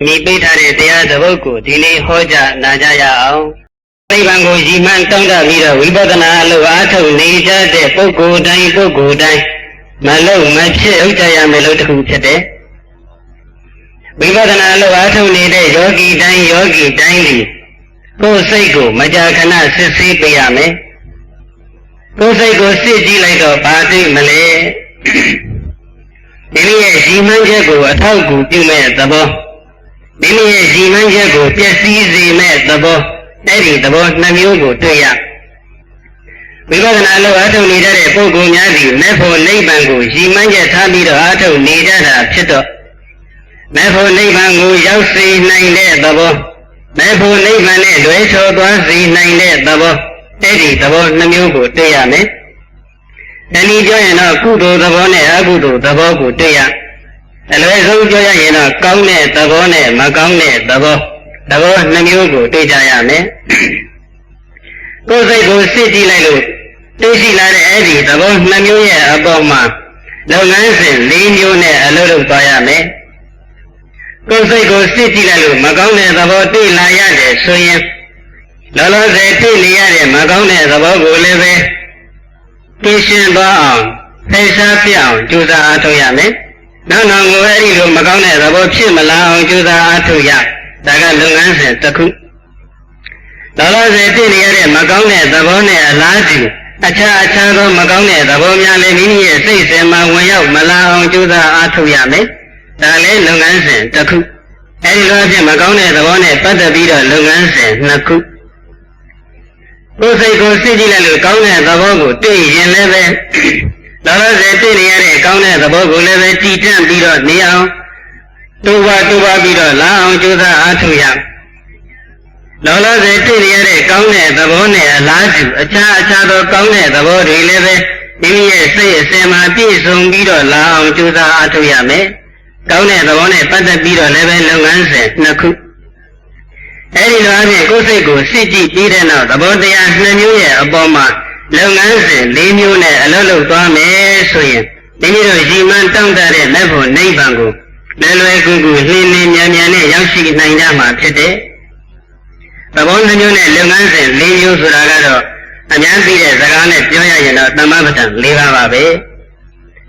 မိပိထားတဲ့တရားသဘုတ်ကိုဒီနေ့ဟောကြားနာကြရအောင်နိဗ္ဗာန်ကိုရည်မှန်းတောင်းတပြီးတော့ဝိပဿနာအလုပ်အားထုတ်နေကြတဲ့ပုဂ္ဂိုလ်တိုင်းမလုံမဖြစ်ဥဒ္ဒရမယ်လို့တခုဖြစ်တယ်ဝိပဿနာအလုပ်အားထုတ်နေတဲ့ယောဂီတိုင်းဒီကိုယ်စိတ်ကိုမကြာခဏစစ်ဆေးပေးရမယ်ကိုယ်စိတ်ကိုစစ်ကြည့်လိုက်တော့ဘာသိမလဲမိမိရဲ့ရည်မှန်းချက်ကိုအထောက်အကူပြုမဲ့သဘောမိမိရဲ့ရည်မှန်းချက်ကိုပျက်စီးစေမဲ့သဘောအဲ့ဒီသဘောနှမျိုးကိုတွေ့ရဝိပဿနာအလုပ်အားထုတ်နေကြတဲ့ပုဂ္ဂိုလ်များသည်မဲ့ဖို့နိဗ္ဗာန်ကိုရည်မှန်းချက်ထားပြီးတော့အားထုတ်နေကြတာဖြစ်တော့မဲ့ဖို့နိဗ္ဗာန်ကိုရောက်စေနိုင်တဲ့သဘောမဲ့ဖို့နိဗ္ဗာန်နဲ့လွဲချော်သွားစေနိုင်တဲ့သဘောအဲ့ဒီသဘောနှမျိုးကိုတွေ့ရမယ်တနည်းပြောရင်တော့ကုသိုလ်သဘောနဲ့အကုသိုလ်သဘောကိုတွေ့ရအလွယ်ဆုံးပြောရရင်တော့ကောင်းတဲ့သဘောနဲ့မကောင်းတဲ့သဘောနှမျိုးကိုတွေ့ကြရမယ်ကိုယ်စိတ်ကိုစစ်ကြည့်လိုက်လို့တွေ့ရှိလာတဲ့အဲ့ဒီသဘောနှမျိုးရဲ့အပေါ်မှာလုပ်ငန်းစဉ်၄မျိုးနဲ့အလုပ်လုပ်သွားရမယ်ကိုယ်စိတ်ကိုစစ်ကြည့်လိုက်လို့မကောင်းတဲ့သဘောတွေ့လာရတယ်ဆိုရင်လောလောဆယ်တွေ့နေရတဲ့မကောင်းတဲ့သဘောကိုလည်းပဲသိရှင်းသွားအောင်သိစားပြအောင်ကြိုးစားအားထုတ်ရမယ်နောက်ကိုအဲ့ဒီလိုမကောင်းတဲ့သဘောဖြစ်မလာအောင်ကြိုးစားအားထုတ်ရဒါကလုပ်ငန်းစဉ်တစ်ခုလောလောဆယ်တွေ့နေရတဲ့မကောင်းတဲ့သဘောနဲ့အလားတူအခြားသောမကောင်းတဲ့သဘောများလည်းမိမိရဲ့စိတ်စဉ်မှာဝင်ရောက်မလာအောင်ကြိုးစားအားထုတ်ရမယ်ဒါလည်းလုပ်ငန်းစဉ်တစ်ခုအဲဒီလိုအဖြစ်မကောင်းတဲ့သဘောနဲ့ပတ်သက်ပြီးတော့လုပ်ငန်းစဉ်နှစ်ခုကိုယ်စိတ်ကိုစစ်ကြည့်လိုက်လို့ကောင်းတဲ့သဘောကိုတွေ့ရင်လည်းပဲလောလောဆယ်တွေ့နေရတဲ့ကောင်းတဲ့သဘောကိုလည်းပဲတည်တံ့ပြီးတော့နေအောင်တိုးပွားပြီးတော့လာအောင်ကြိုးစားအားထုတ်ရလောလောဆယ်တွေ့နေရတဲ့ကောင်းတဲ့သဘောနဲ့အလားတူအခြားသောကောင်းတဲ့သဘောတွေလည်းပဲမိမိရဲ့စိတ်အစဉ်မှာပြည့်စုံပြီးတော့လာအောင်ကြိုးစားအားထုတ်ရမယ်ကောင်းတဲ့သဘောနဲ့ပတ်သက်ပြီးတော့လည်းပဲလုပ်ငန်းစဉ်နှစ်ခုအဲဒီလိုအပြင်ကိုယ်စိတ်ကိုစစ်ကြည့်ပြီးတဲ့နောက်သဘောတရား2မျိုးရဲ့အပေါ်မှာလုပ်ငန်းစဉ်4မျိုးနဲ့အလုပ်လုပ်သွားမယ်ဆိုရင်မိမိတို့ရည်မှန်းတောင်းတတဲ့မဲ့ဖို့နိဗ္ဗာန်ကိုလွယ်ကူလင်းမြန်နဲ့ရောက်ရှိနိုင်ကြမှာဖြစ်တယ်သဘော2မျိုးနဲ့လုပ်ငန်းစဉ်4မျိုးဆိုတာကတော့အများသိတဲ့စကားနဲ့ပြောရရင်တော့သမ္မာပဋ္ဌာန်4ပါးပါပဲ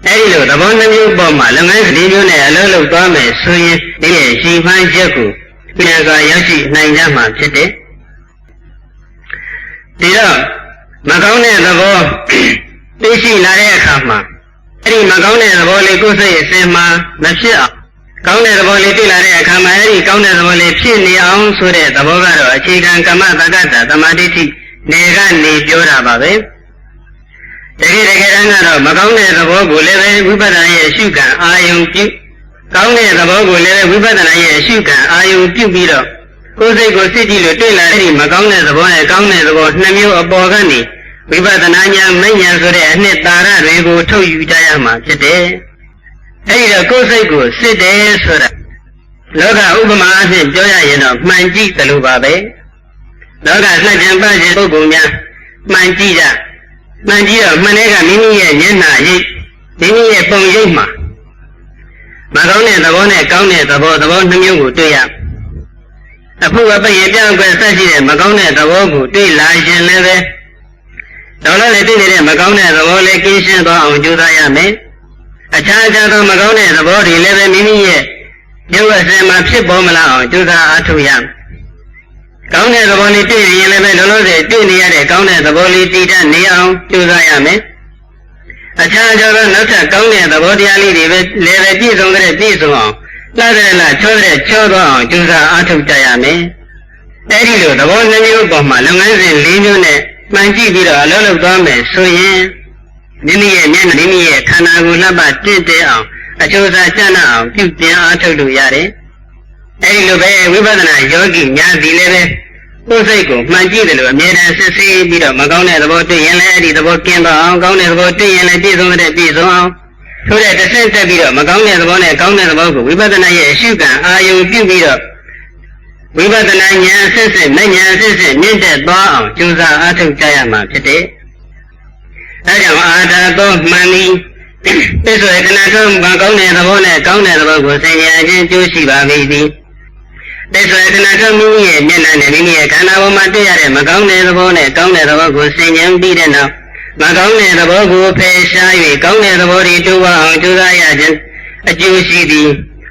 အဲဒီလိုသဘော2မျိုးပေါ်မှာလုပ်ငန်းစဉ်4မျိုးနဲ့အလုပ်လုပ်သွားမယ်ဆိုရင်ဒီရဲ့ရည်မှန်းချက်ကိုပြန်စွာရောက်ရှိနိုင်ကြမှာဖြစ်တယ်ဒီတော့မကောင်းတဲ့သဘောသိရှိလာတဲ့အခါမှာအဲ့ဒီမကောင်းတဲ့သဘောလေးကိုယ်စိတ်အစဉ်မှာမဖြစ်အောင်ကောင်းတဲ့သဘောလေးတွေ့လာတဲ့အခါမှာအဲ့ဒီကောင်းတဲ့သဘောလေးဖြစ်နေအောင်ဆိုတဲ့သဘောကတော့အခြေခံကမ္မတက္ကတာသမာဓိဋ္ဌိနေကနေပြောတာပါပဲတကယ်တမ်းကတော့မကောင်းတဲ့သဘောကိုလည်းပဲဝိပဿနာရဲ့ရှုခံအာယုံပြုကောင်းတဲ့သဘောကိုလည်းဝိပဿနာရဲ့ရှုခံအာယုံပြုပြီးတော့ကိုယ်စိတ်ကိုစစ်ကြည့်လို့တွေ့လာတဲ့ဒီမကောင်းတဲ့သဘောနဲ့ကောင်းတဲ့သဘော2မျိုးအပေါ်ကနေဝိပဿနာဉာဏ်မဉဏ်ဆိုတဲ့အနှစ်သာရတွေကိုထုတ်ယူကြရမှာဖြစ်တယ်။အဲဒီတော့ကိုယ်စိတ်ကိုစစ်တယ်ဆိုတာလောကဥပမာအဖြစ်ပြောရရင်တော့မှန်ကြည့်တယ်လို့ပါပဲ။လောကလှည့်ကြံပါခြင်းပုဂ္ဂိုလ်များမှန်ကြည့်တော့မှန်တဲ့ကမိမိရဲ့မျက်နှာရိပ်မိမိရဲ့ပုံရိပ်မှာမကောင်းတဲ့သဘောနဲ့ကောင်းတဲ့သဘော2မျိုးကိုတွေ့ရအဖို့အပည့်ပြောင်းကွယ်ဆက်ရှိတဲ့မကောင်းတဲ့သဘောကိုတွေ့လာရင်လည်းပဲတော်တော်လေးတွေ့နေတဲ့မကောင်းတဲ့သဘောလေးကင်းရှင်းသွားအောင်ကြိုးစားရမယ်အခြားသောမကောင်းတဲ့သဘောတွေလည်းပဲမိမိရဲ့ရုပ်အစဉ်မှာဖြစ်ပေါ်မလာအောင်ကြိုးစားအားထုတ်ရကောင်းတဲ့သဘောလေးတွေ့ရင်လည်းပဲလောလောဆယ်တွေ့နေရတဲ့ကောင်းတဲ့သဘောလေးတည်တတ်နေအောင်ကြိုးစားရမယ်အခြားသောနောက်ထပ်ကောင်းတဲ့သဘောတရားလေးတွေပဲလည်းပဲပြည့်စုံအောင်ချောသွားအောင်ကြိုးစားအားထုတ်ကြရမယ်အဲဒီလိုသဘော2မျိုးပေါ်မှာလုပ်ငန်းစဉ်4မျိုးနဲ့မှန်ကြည့်ပြီးတော့အလုပ်လုပ်သွားမယ်ဆိုရင်မိမိရဲ့မျက်နှာမိမိရဲ့ခန္ဓာကိုယ်လှပတင့်တယ်အောင်အကျိုးစားကျမ်းအောင်ပြုပြင်အားထုတ်လို့ရတယ်အဲဒီလိုပဲဝိပဿနာယောဂီများဒီလည်းပဲကိုယ်စိတ်ကိုမှန်ကြည့်တယ်လို့အမြဲတမ်းစစ်ဆေးပြီးတော့မကောင်းတဲ့သဘောတွေ့ရင်လည်းအဲ့ဒီသဘောကျင်းသွားအောင်ကောင်းတဲ့သဘောတွေ့ရင်လည်းပြည့်စုံအောင်ဆိုတဲ့တစ်ဆင့်တက်ပြီးတော့မကောင်းတဲ့သဘောနဲ့ကောင်းတဲ့သဘောကိုဝိပဿနာရဲ့အရှုခံအာယုံပြုပြီးတော့ဝိပဿနာဉာဏ်အစစ်စစ်မြင့်တက်သွားအောင်ကြိုးစားအားထုတ်ကြရမှာဖြစ်တယ်။အဲကြောင့်အာထာသောမှန်သည်ပစ္စေကနာထုံးမကောင်းတဲ့သဘောနဲ့ကောင်းတဲ့သဘောကိုဆင်ញံခြင်းကျိုးရှိပါပြီ။ တဲ့ဆိုခဏခမိမိရဲ့မျက်နှာနဲ့မိမိရဲ့ခန္ဓာပေါ်မှာတွေ့ရတဲ့မကောင်းတဲ့သဘောနဲ့ကောင်းတဲ့သဘောကိုဆင်ញံပြီးတဲ့နောက်မကောင်းတဲ့သဘောကိုဖယ်ရှား၍ကောင်းတဲ့သဘောတွေတိုးပွားအောင်ကြိုးစားရခြင်းအကျိုးရှိသည်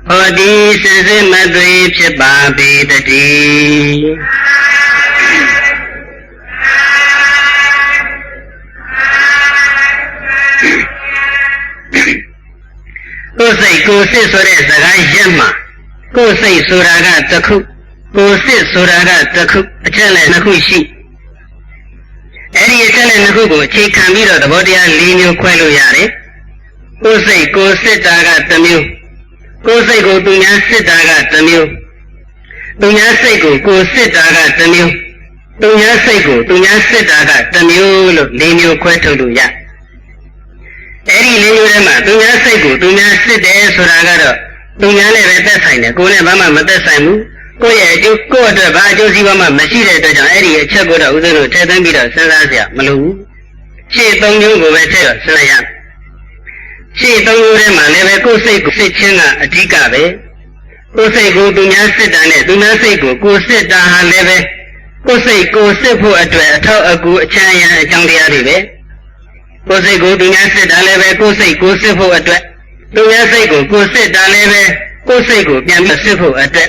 ဟောဒီစင်စစ်မသွေဖြစ်ပါပေတည်းကိုယ်စိတ်ကိုယ်စစ်ဆိုတဲ့စကားရက်မှာကိုယ်စိတ်ဆိုတာကတစ်ခုကိုယ်စစ်ဆိုတာကတစ်ခုအချက်နဲ့နှစ်ခုရှိအဲ့ဒီအချက်နဲ့နှစ်ခုကိုအခြေခံပြီးတော့သဘောတရား၄မျိုးခွဲလို့ရတယ်ကိုယ်စိတ်ကိုယ်စစ်တာကတစ်မျိုးကိုယ်စိတ်ကိုသူများစစ်တာကတစ်မျိုးသူများစိတ်ကိုကိုယ်စစ်တာကတစ်မျိုးသူများစိတ်ကိုသူများစစ်တာကတစ်မျိုးလို့၄မျိုးခွဲထုတ်လို့ရအဲ့ဒီ၄မျိုးထဲမှာသူများစိတ်ကိုသူများစစ်တယ်ဆိုတာကတော့သူများနဲ့ပဲသက်ဆိုင်တယ်ကိုယ်နဲ့ဘာမှမသက်ဆိုင်ဘူးကိုယ့်ရဲ့အကျိုးကိုယ့်အတွက်ဘာအကျိုးစီးပွားမှမရှိတဲ့အတွက်ကြောင့်အဲ့ဒီအချက်ကိုတော့ဦးဇင်းတို့ထည့်သွင်းပြီးတော့စဉ်းစားစရာမလိုဘူးရှေ့၃မျိုးကိုပဲထည့်တော့စဉ်းစားရရှေ့၃မျိုးထဲမှာလည်းပဲကိုယ်စိတ်ကိုစစ်ခြင်းကအဓိကပဲကိုယ်စိတ်ကိုသူများစစ်တာနဲ့သူများစိတ်ကိုကိုယ်စစ်တာဟာလည်းပဲကိုယ်စိတ်ကိုစစ်ဖို့အတွက်အထောက်အကူအချမ်းအရံအကြောင်းတရားတွေပဲကိုယ်စိတ်ကိုသူများစစ်တာလည်းပဲကိုယ်စိတ်ကိုစစ်ဖို့အတွက်သူများစိတ်ကိုကိုယ်စစ်တာလည်းပဲကိုယ်စိတ်ကိုပြန်ပြီးစစ်ဖို့အတွက်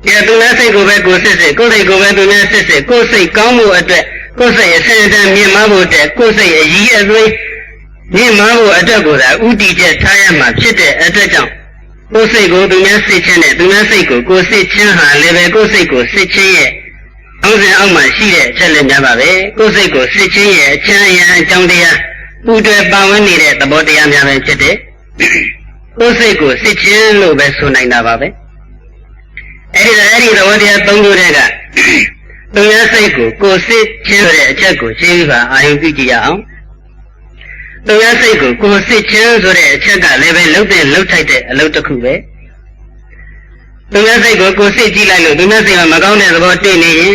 ဒီသူများစိတ်ကိုပဲကိုယ်စစ်စစ်ကိုယ်စိတ်ကိုပဲသူများစစ်စစ်ကိုယ်စိတ်ကောင်းမှုအတွက်ကိုယ်စိတ်အစဉ်အတန်မြင့်မားဖို့အတွက်ကိုယ်စိတ်အကြီးအသွေးမြင့်မားဖို့အတွက်ကိုသာဥတည်ချက်ထားရမှာဖြစ်တဲ့အတွက်ကြောင့်ကိုယ်စိတ်ကိုသူများစစ်ခြင်းနဲ့သူများစိတ်ကိုကိုယ်စစ်ခြင်းဟာလည်းပဲကိုယ်စိတ်ကိုစစ်ခြင်းရဲ့အောက်စဉ်အောက်မှာရှိတဲ့အချက်လက်များပါပဲကိုယ်စိတ်ကိုစစ်ခြင်းရဲ့အချမ်းအရံအကြောင်းတရားပူတွဲပါဝင်နေတဲ့သဘောတရားများပဲဖြစ်တဲ့ကိုယ်စိတ်ကိုစစ်ခြင်းလို့ပဲဆိုနိုင်တာပါပဲအဲ့ဒီသဘောတရား၃ခုတည်းကသူများစိတ်ကိုကိုယ်စစ်ခြင်းဆိုတဲ့အချက်ကိုရှင်းပြီးပါအာရုံပြုကြည့်ရအောင်သူများစိတ်ကိုကိုယ်စစ်ခြင်းဆိုတဲ့အချက်ကလည်းပဲလှုပ်တဲ့လှုပ်ထိုက်တဲ့အလုပ်တစ်ခုပဲသူများစိတ်ကိုကိုယ်စစ်ကြည့်လိုက်လို့သူများစိတ်မှာမကောင်းတဲ့သဘောတွေ့နေရင်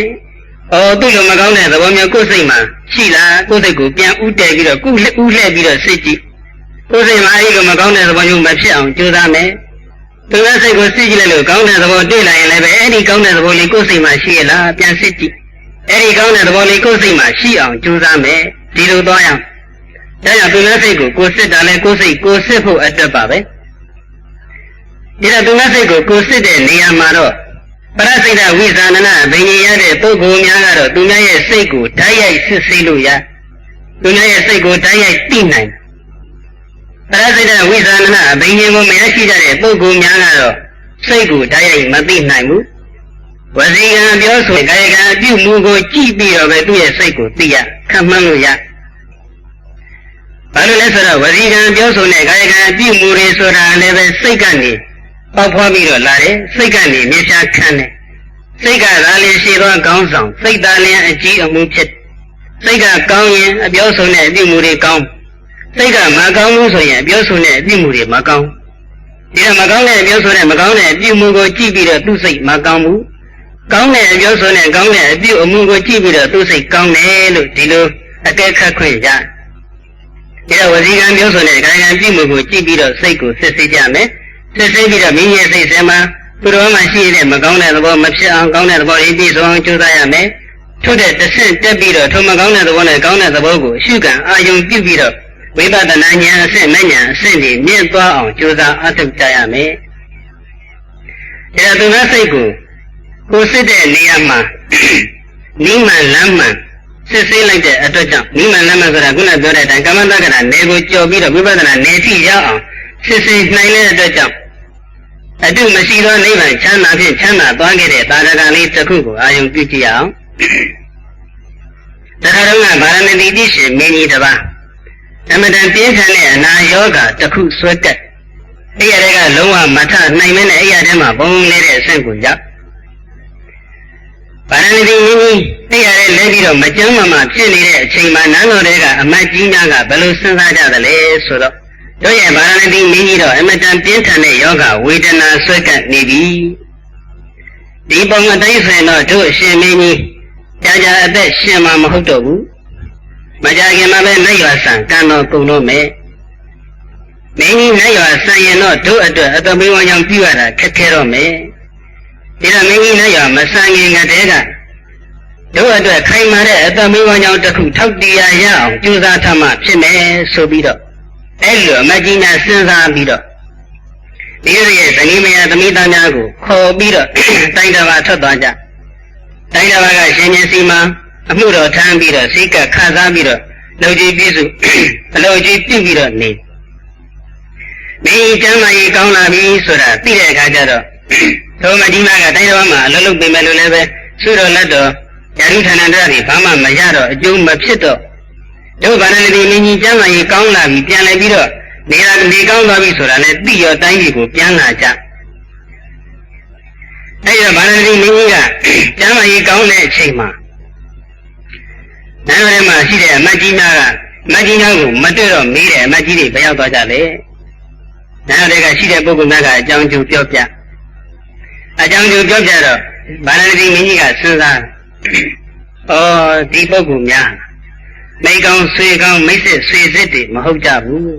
သူ့လိုမကောင်းတဲ့သဘောမျိုးကိုယ်စိတ်မှာရှိလားကိုယ်စိတ်ကိုပြန်ဥတည်ပြီးတော့ဥလှည့်ပြီးတော့စစ်ကြည့်ကိုယ်စိတ်မှာအဲဒီလိုမကောင်းတဲ့သဘောမျိုးမဖြစ်အောင်ကြိုးစားမယ်သူများစိတ်ကိုစစ်ကြည့်လိုက်လို့ကောင်းတဲ့သဘောတွေ့လာရင်လည်းပဲအဲ့ဒီကောင်းတဲ့သဘောလေးကိုယ်စိတ်မှာရှိရလားပြန်စစ်ကြည့်အဲ့ဒီကောင်းတဲ့သဘောလေးကိုယ်စိတ်မှာရှိအောင်ကြိုးစားမယ်ဒီလိုသွားရအောင်ဒါကြောင့်သူများစိတ်ကိုကိုယ်စစ်တာလဲကိုယ်စိတ်ကိုယ်စစ်ဖို့အတွက်ပါပဲဒီတော့သူများစိတ်ကိုကိုယ်စစ်တဲ့နေရာမှာတော့ပရစိတ်တဝိဇာဏနာဘိညာရတဲ့ပုဂ္ဂိုလ်များကတော့သူများရဲ့စိတ်ကိုဓာတ်ရိုက်စစ်ဆေးလို့ရသူများရဲ့စိတ်ကိုဓာတ်ရိုက်သိနိုင်ပရစိတ်တဝိဇာဏနာဘိညာကိုမရရှိကြတဲ့ပုဂ္ဂိုလ်များကတော့စိတ်ကိုဓာတ်ရိုက်မသိနိုင်ဘူးဝစီကံပြောဆိုကာယကံအပြုမှုကိုကြည့်ပြီးတော့ပဲသူ့ရဲ့စိတ်ကိုသိရခန့်မှန်းလို့ရဘာလို့လဲဆိုတော့ဝစီကံပြောဆိုတဲ့ကာယကံအပြုမှုတွေဆိုတာလည်းပဲစိတ်ကနေပေါက်ဖွားပြီးတော့လာတယ်စိတ်ကနေမြင်ရှားခံတယ်စိတ်ကသာလျှင်ရှိသောကောင်းဆောင်စိတ်သာလျှင်အကြည့်အမှုဖြစ်စိတ်ကကောင်းရင်အပြောဆိုတဲ့အပြုမှုတွေကောင်းစိတ်ကမကောင်းဘူးဆိုရင်အပြောဆိုတဲ့အပြုမှုတွေမကောင်းဒီတော့မကောင်းတဲ့အပြောဆိုတဲ့မကောင်းတဲ့အပြုမှုကိုကြည့်ပြီးတော့သူ့စိတ်မကောင်းဘူးကောင်းတဲ့အပြောဆိုတဲ့ကောင်းတဲ့အပြုအမှုကိုကြည့်ပြီးတော့သူ့စိတ်ကောင်းတယ်လို့ဒီလိုအကဲခတ်ခွင့်ရဒီတော့ဝစီကံပြောဆိုတဲ့ကာယကံပြုမှုကိုကြည့်ပြီးတော့စိတ်ကိုစစ်ဆေးကြမယ်စစ်ဆေးပြီးတော့မိမိရဲ့စိတ်ထဲမှာသူတော်မှရှိတဲ့မကောင်းတဲ့သဘောမဖြစ်အောင်ကောင်းတဲ့သဘောလေးပြည့်စုံအောင်ကြိုးစားရမယ်ထို့တဲ့တစ်ဆင့်တက်ပြီးတော့ထိုမကောင်းတဲ့သဘောနဲ့ကောင်းတဲ့သဘောကိုအရှုခံအာယုံပြုပြီးတော့ဝိပဿနာဉာဏ်အဆင့်မဲ့ဉာဏ်အဆင့်တွေမြင့်သွားအောင်ကြိုးစားအားထုတ်ကြရမယ်ဒါသူများစိတ်ကိုကိုစစ်တဲ့နေရာမှာနိမန်လမ်းမှန်စစ်ဆေးလိုက်တဲ့အတွက်ကြောင့်နိမန်လမ်းမှန်ဆိုတာခုနပြောတဲ့အတိုင်းကမ္မတက္ကရာနယ်ကိုကြော်ပြီးတော့ဝိပဿနာနယ်ထိရောက်အောင်စစ်ဆေးနိုင်တဲ့အတွက်ကြောင့်အတုမရှိသောနိဗ္ဗာန်ချမ်းသာဖြင့်ချမ်းသာသွားခဲ့တဲ့သာဓကလေးတစ်ခုကိုအာရုံပြုကြည့်အောင်တခါတော့ဗာရဏသီတိရှင်မင်းကြီးတစ်ပါးအမတန်ပြင်းထန်တဲ့အနာရောဂါတစ်ခုဆွဲကပ်အဲ့ရတဲ့ကလုံးဝမထနိုင်မနဲ့အဲ့ရတဲ့မှာဘုံလဲတဲ့အဆင့်ကိုရောက်ဗာရဏသီမင်းကြီးအဲ့ရတဲ့လဲပြီးတော့မကြမ်းမဖြစ်နေတဲ့အချိန်မှာနန်းတော်တွေကအမတ်ကြီးများကဘယ်လိုစဉ်းစားကြသလဲဆိုတော့တို့ရဲ့ဗာရဏသီမင်းကြီးတော့အမတန်ပြင်းထန်တဲ့ယောဂဝေဒနာဆွဲကပ်နေပြီဒီပုံအတိုင်းဆိုရင်တော့တို့အရှင်မင်းကြီးကြာအသက်ရှင်မှာမဟုတ်တော့ဘူးမကြခင်မှာပဲနတ်ရွာဆံကံတော်ကုန်တော့မယ်မင်းကြီးနတ်ရွာဆံရင်တော့တို့အတွက်အတမေဝံကြောင့်ပြုရတာခက်ခဲတော့မယ် ဒီတော့မင်းကြီးနဲ့ရမဆန်ငင်ကတဲ့ကတို့အတွက်ခိုင်မာတဲ့အတမင်းဝကြောင့်တစ်ခုထောက်တရားရအောင်ကြိုးစားထမှဖြစ်မယ်ဆိုပြီးတော့အဲ့လိုအမကြီးများစဉ်းစားပြီးတော့ဒီရဲ့ဇနီးမယားသမီးသားများကိုခေါ်ပြီးတော့တိုင်းတော်ဘာထွက်သွားကြတိုင်းတော်ဘာကရှင်ရှင်စီမံအမှုတော်ထမ်းပြီးတော့စိတ်ကခါစားပြီးတော့လုံကြီးပြည့်စုအလုံကြီးပြုတ်ပြီးတော့နေမင်းကျမ်းမာရေးကောင်းလာပြီဆိုတာသိတဲ့အခါကျတော့သောမကြီးမကတိုင်းတော်မှာအလုံးလုံးပြင်မယ်လို့လည်းပဲသုတော်လက်တော်ယာရုဌာနတရတွေဘာမှမရတော့အကျိုးမဖြစ်တော့တို့ဗန္ဒနတိမင်းကြီးကျမ်းမာရေးကောင်းလာပြီပြန်လဲပြီးတော့နေကောင်းသွားပြီဆိုတာလည်းသိရောတိုင်းကြီးကိုပြန်လာကြအဲ့တော့ဗန္ဒနတိမင်းကြီးကကျမ်းမာရေးကောင်းတဲ့အချိန်မှာနားထဲမှာရှိတဲ့အမကြီးများကအမကြီးများကိုမတွေ့တော့မေးတယ်အမကြီးတွေဘယ်ရောက်သွားကြလဲနားထဲကရှိတဲ့ပုဂ္ဂိုလ်များကအကြောင်းကျိုးပြောပြအကြောင်းကျိုးပြောပြတော့ဗန္ဒနတိမင်းကြီးကစဉ်းစားဒီပုဂ္ဂိုလ်များမိကောင်းဆွေကောင်းမိတ်ဆက်ဆွေစစ်တွေမဟုတ်ကြဘူး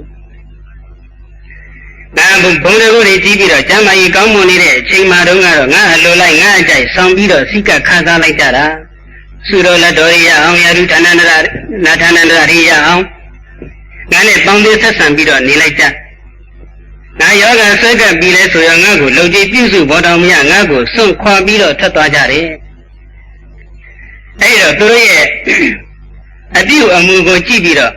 ငါဘုံတွေကိုတွေကြီးပြီးတော့ကျမ်းမာရေးကောင်းမွန်နေတဲ့အချိန်မှတုန်းကတော့ငါအလိုလိုက်ငါအကြိုက်ဆောင်ပြီးတော့စိကခါစားလိုက်ကြတာသုတော်လက်တော်ရအောင်ယာရုဌာနန္ဒရနာဌာနန္ဒရရအောင်ငါနဲ့ပေါင်းသေးဆက်ဆံပြီးတော့နေလိုက်ကြငါယောဂဆွဲကပ်ပြီးလဲဆိုရင်ငါ့ကိုလုံကြီးပြုစုဘောတော်မရငါ့ကိုစွန့်ခွာပြီးတော့ထွက်သွားကြတယ်အဲ့တော့သူတို့ရဲ့အပြုအမူကိုကြည့်ပြီးတော့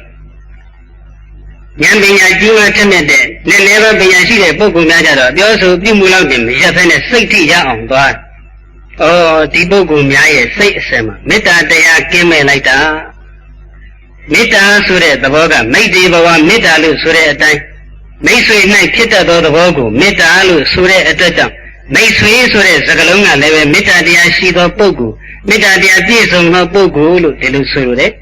ဉာဏ်ပညာကြီးမှထက်မြက်တဲ့နည်းနည်းပဲပညာရှိတဲ့ပုဂ္ဂိုလ်များကြတော့ပြောဆိုပြုမှုလောက်တင်မရဖဲနဲ့စိတ်ထိရအောင်သွားဒီပုဂ္ဂိုလ်များရဲ့စိတ်အစင်မှာမေတ္တာတရားကင်းမဲ့လိုက်တာမေတ္တာဆိုတဲ့သဘောကမိတ်တေဘဝမေတ္တာလို့ဆိုတဲ့အတိုင်းမိတ်ဆွေ၌ဖြစ်တတ်သောသဘောကိုမေတ္တာလို့ဆိုတဲ့အတွက်ကြောင့်မိတ်ဆွေဆိုတဲ့စကားလုံးကလည်းပဲမေတ္တာတရားရှိသောပုဂ္ဂိုလ်မေတ္တာတရားပြည့်စုံသောပုဂ္ဂိုလ်လို့ဒီလိုဆိုရတယ်